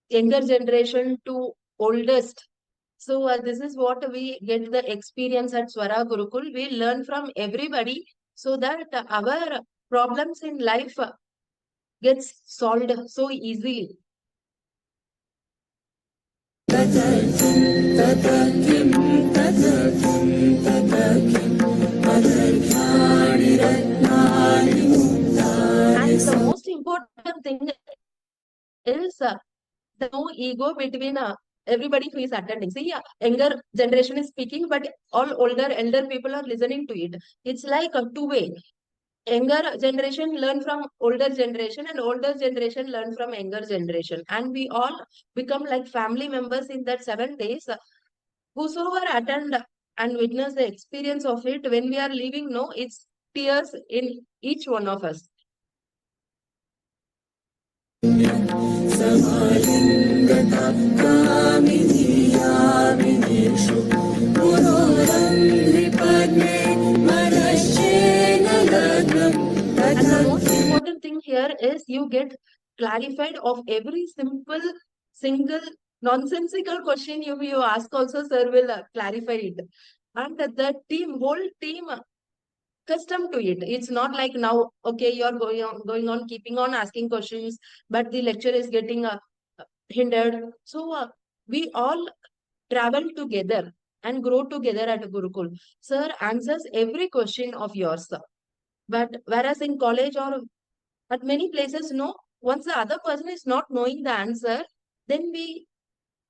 younger generation to oldest. So this is what we get the experience at Swara Gurukul. We learn from everybody so that our problems in life gets solved so easily. And the most important thing is the no ego between everybody who is attending. See, younger generation is speaking, but all elder people are listening to it. It's like a two-way. Younger generation learn from older generation, and older generation learn from younger generation. And we all become like family members in that 7 days. Whosoever attend and witness the experience of it, when we are leaving, no, it's tears in each one of us. And the most important thing here is you get clarified of every single nonsensical question you ask also, sir will clarify it. And the whole team accustomed to it. It's not like now, okay, you're going on, keeping on asking questions, but the lecture is getting hindered. So we all travel together and grow together at Gurukul. Sir answers every question of yours. But whereas in college or at many places, no, once the other person is not knowing the answer, then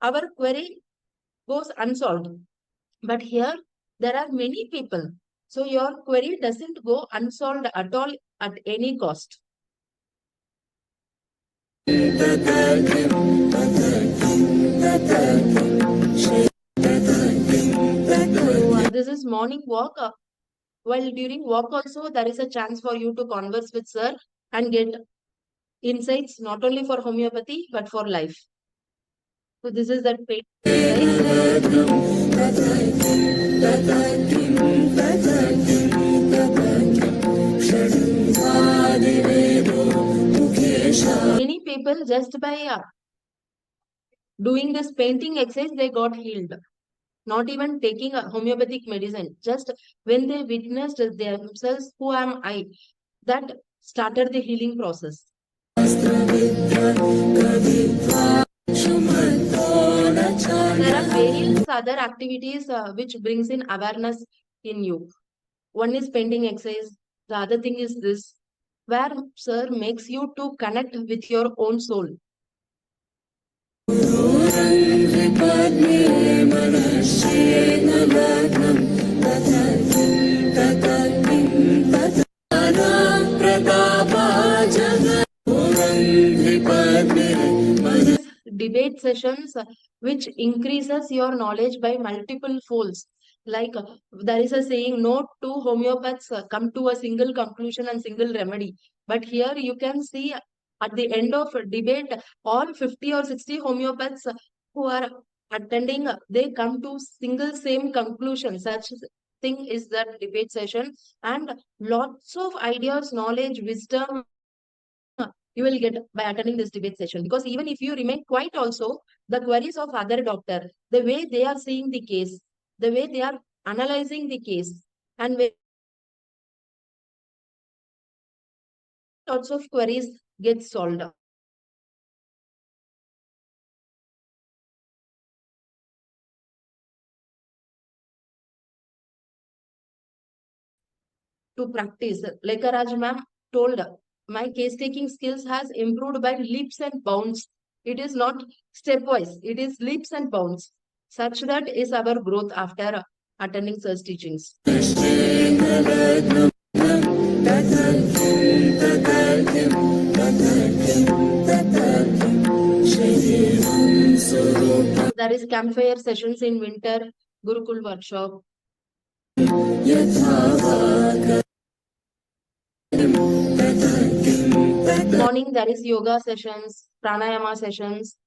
our query goes unsolved. But here, there are many people. So your query doesn't go unsolved at all at any cost. This is morning walk. While during walk also, there is a chance for you to converse with sir and get insights not only for homeopathy but for life. So this is that paid Many people just by doing this painting exercise, they got healed. Not even taking a homeopathic medicine. Just when they witnessed themselves, who am I? That started the healing process. There are various other activities which brings in awareness in you. One is painting exercise. The other thing is this, where sir makes you to connect with your own soul. Debate sessions which increases your knowledge by multiple folds. Like there is a saying, no two homeopaths come to a single conclusion and single remedy. But here you can see at the end of a debate, all 50 or 60 homeopaths who are attending, they come to single same conclusion. Such thing is that debate session, and lots of ideas, knowledge, wisdom you will get by attending this debate session. Because even if you remain quiet also, the queries of other doctor, the way they are seeing the case, the way they are analyzing the case, and lots of queries get solved. To practice, like Raj ma'am told, my case taking skills has improved by leaps and bounds. It is not stepwise, it is leaps and bounds. Such that is our growth after attending such teachings. There is campfire sessions in winter, Gurukul workshop. Morning there is yoga sessions, pranayama sessions,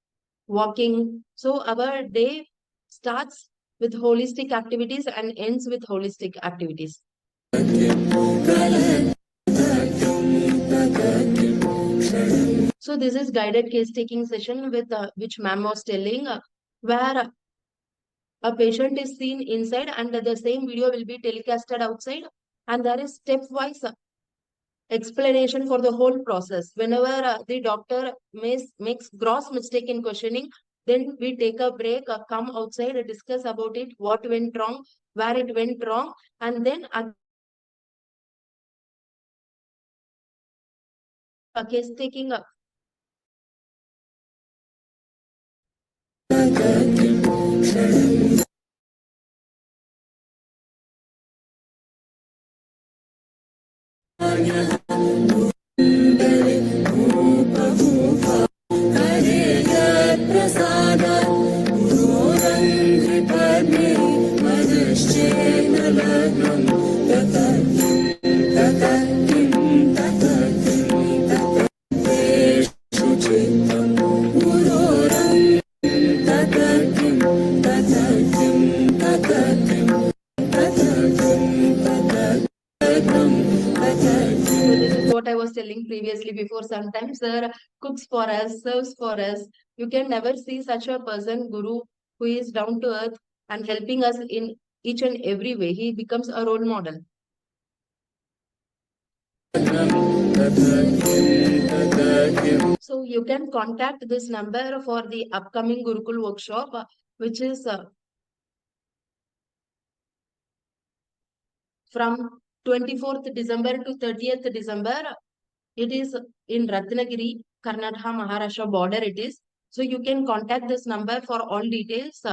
walking. So our day starts with holistic activities and ends with holistic activities. So this is guided case taking session with which ma'am was telling, where a patient is seen inside and the same video will be telecasted outside, and there is stepwise explanation for the whole process. Whenever the doctor makes gross mistake in questioning, then we take a break, come outside, discuss about it, what went wrong, where it went wrong, and then a case taking what I was telling previously before, sometimes sir cooks for us, serves for us. You can never see such a person, Guru, who is down to earth and helping us in each and every way. He becomes a role model. So you can contact this number for the upcoming Gurukul workshop, which is from 24th December to 30th December. It is in Ratnagiri, Karnataka, Maharashtra border it is. So you can contact this number for all details.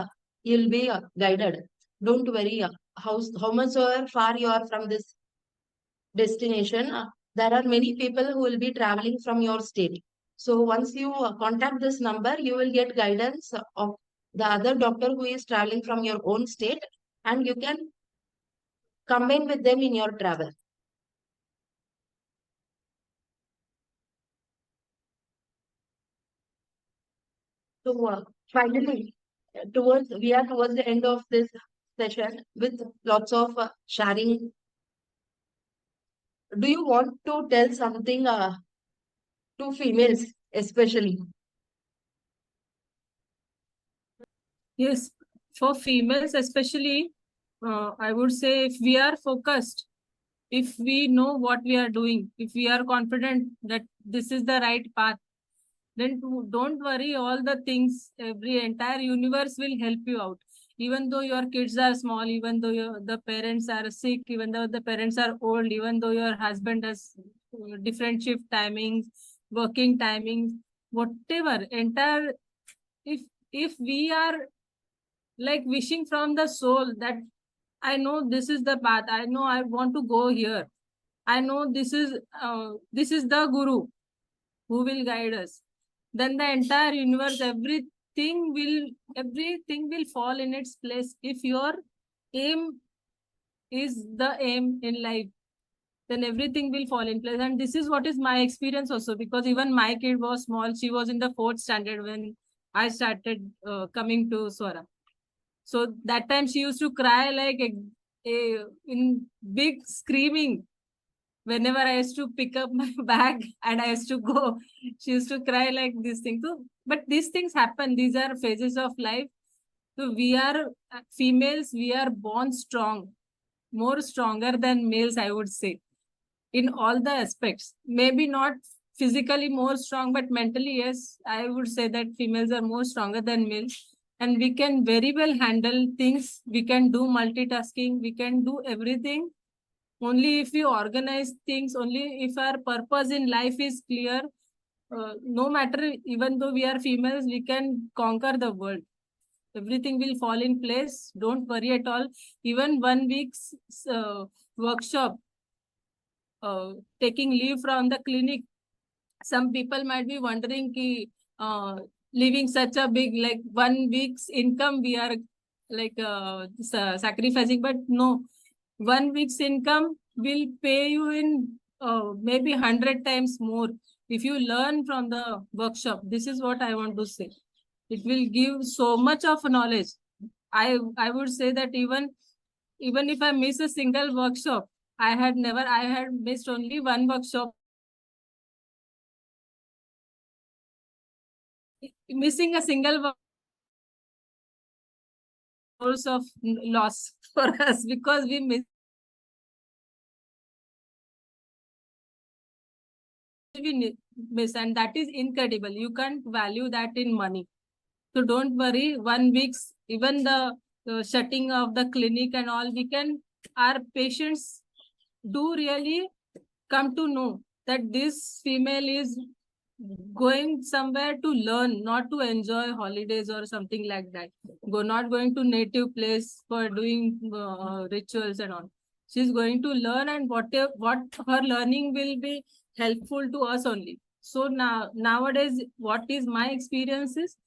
You'll be guided. Don't worry how much or far you are from this destination. There are many people who will be traveling from your state. So once you contact this number, you will get guidance of the other doctor who is traveling from your own state, and you can combine with them in your travel. So finally, we are towards the end of this session with lots of sharing. Do you want to tell something to females, especially? Yes, for females especially, I would say if we are focused, if we know what we are doing, if we are confident that this is the right path, then don't worry all the things, every entire universe will help you out. Even though your kids are small, even though the parents are sick, even though the parents are old, even though your husband has different shift timings, working timings, whatever, entire, if we are like wishing from the soul that I know this is the path, I know I want to go here, I know this is the Guru who will guide us, then the entire universe, everything will fall in its place. If your aim is the aim in life, then everything will fall in place. And this is what is my experience also, because even my kid was small. She was in the 4th standard when I started coming to Swara. So that time she used to cry like in big screaming. Whenever I used to pick up my bag and I used to go, she used to cry like this thing. So, but these things happen. These are phases of life. So we are females, we are born strong, more stronger than males, I would say, in all the aspects. Maybe not physically more strong, but mentally, yes, I would say that females are more stronger than males. And we can very well handle things. We can do multitasking. We can do everything. Only if we organize things, only if our purpose in life is clear, no matter, even though we are females, we can conquer the world. Everything will fall in place. Don't worry at all. Even 1 week's workshop, taking leave from the clinic, some people might be wondering ki, leaving such a big, like 1 week's income, we are like sacrificing, but no, 1 week's income will pay you in maybe 100 times more if you learn from the workshop. This is what I want to say. It will give so much of knowledge. I would say that even if I miss a single workshop, I had missed only 1 workshop. Missing a single source of loss for us, because we miss, and that is incredible. You can't value that in money. So don't worry. 1 week's, even the shutting of the clinic and all, our patients do really come to know that this female is going somewhere to learn, not to enjoy holidays or something like that. Not going to native place for doing rituals and all. She's going to learn, and what her learning will be helpful to us only. So nowadays, what is my experience is,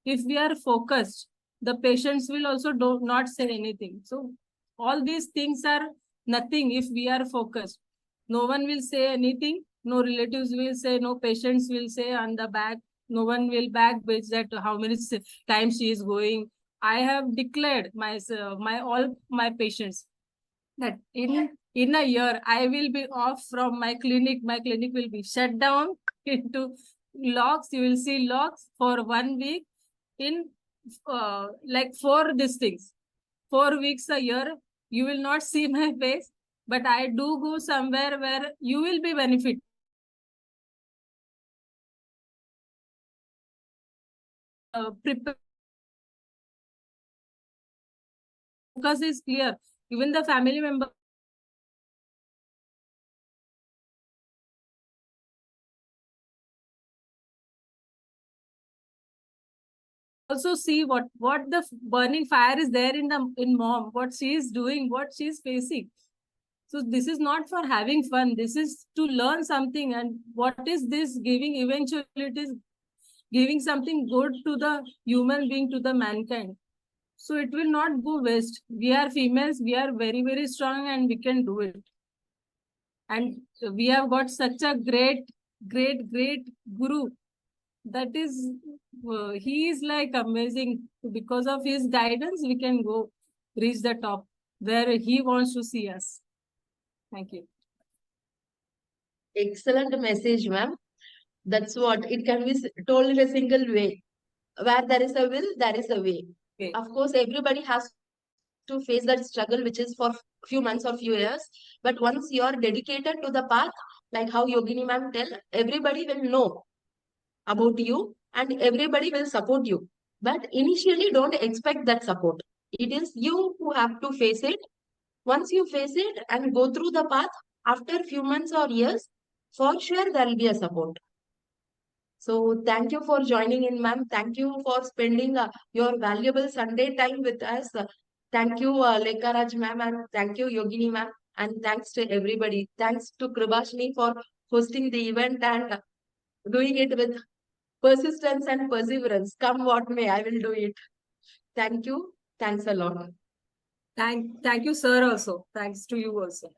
if we are focused, the patients will also not say anything. So all these things are nothing if we are focused. No one will say anything. No relatives will say, no patients will say on the back. No one will back bitch that how many times she is going. I have declared all my patients that in a year I will be off from my clinic. My clinic will be shut down into locks. You will see locks for 1 week in like 4 these things. 4 weeks a year, you will not see my face, but I do go somewhere where you will be benefit. Prepare. Focus is clear. Even the family member also see what the burning fire is there in mom, what she is doing, what she is facing. So this is not for having fun. This is to learn something. And what is this giving? Eventually, it is giving something good to the human being, to the mankind. So it will not go waste. We are females. We are very, very strong, and we can do it. And we have got such a great guru. That is, he is like amazing. Because of his guidance, we can go reach the top where he wants to see us. Thank you. Excellent message, ma'am. That's what it can be told in a single way. Where there is a will, there is a way. Okay. Of course, everybody has to face that struggle, which is for few months or few years. But once you are dedicated to the path, like how Yogini ma'am tell, everybody will know about you and everybody will support you. But initially, don't expect that support. It is you who have to face it. Once you face it and go through the path, after few months or years, for sure there will be a support. So thank you for joining in, ma'am. Thank you for spending your valuable Sunday time with us. Thank you, Lekha Raj ma'am, and thank you, Yogini ma'am. And thanks to everybody. Thanks to Kribashni for hosting the event and doing it with persistence and perseverance. Come what may, I will do it. Thank you. Thanks a lot. Thank you, sir, also. Thanks to you also.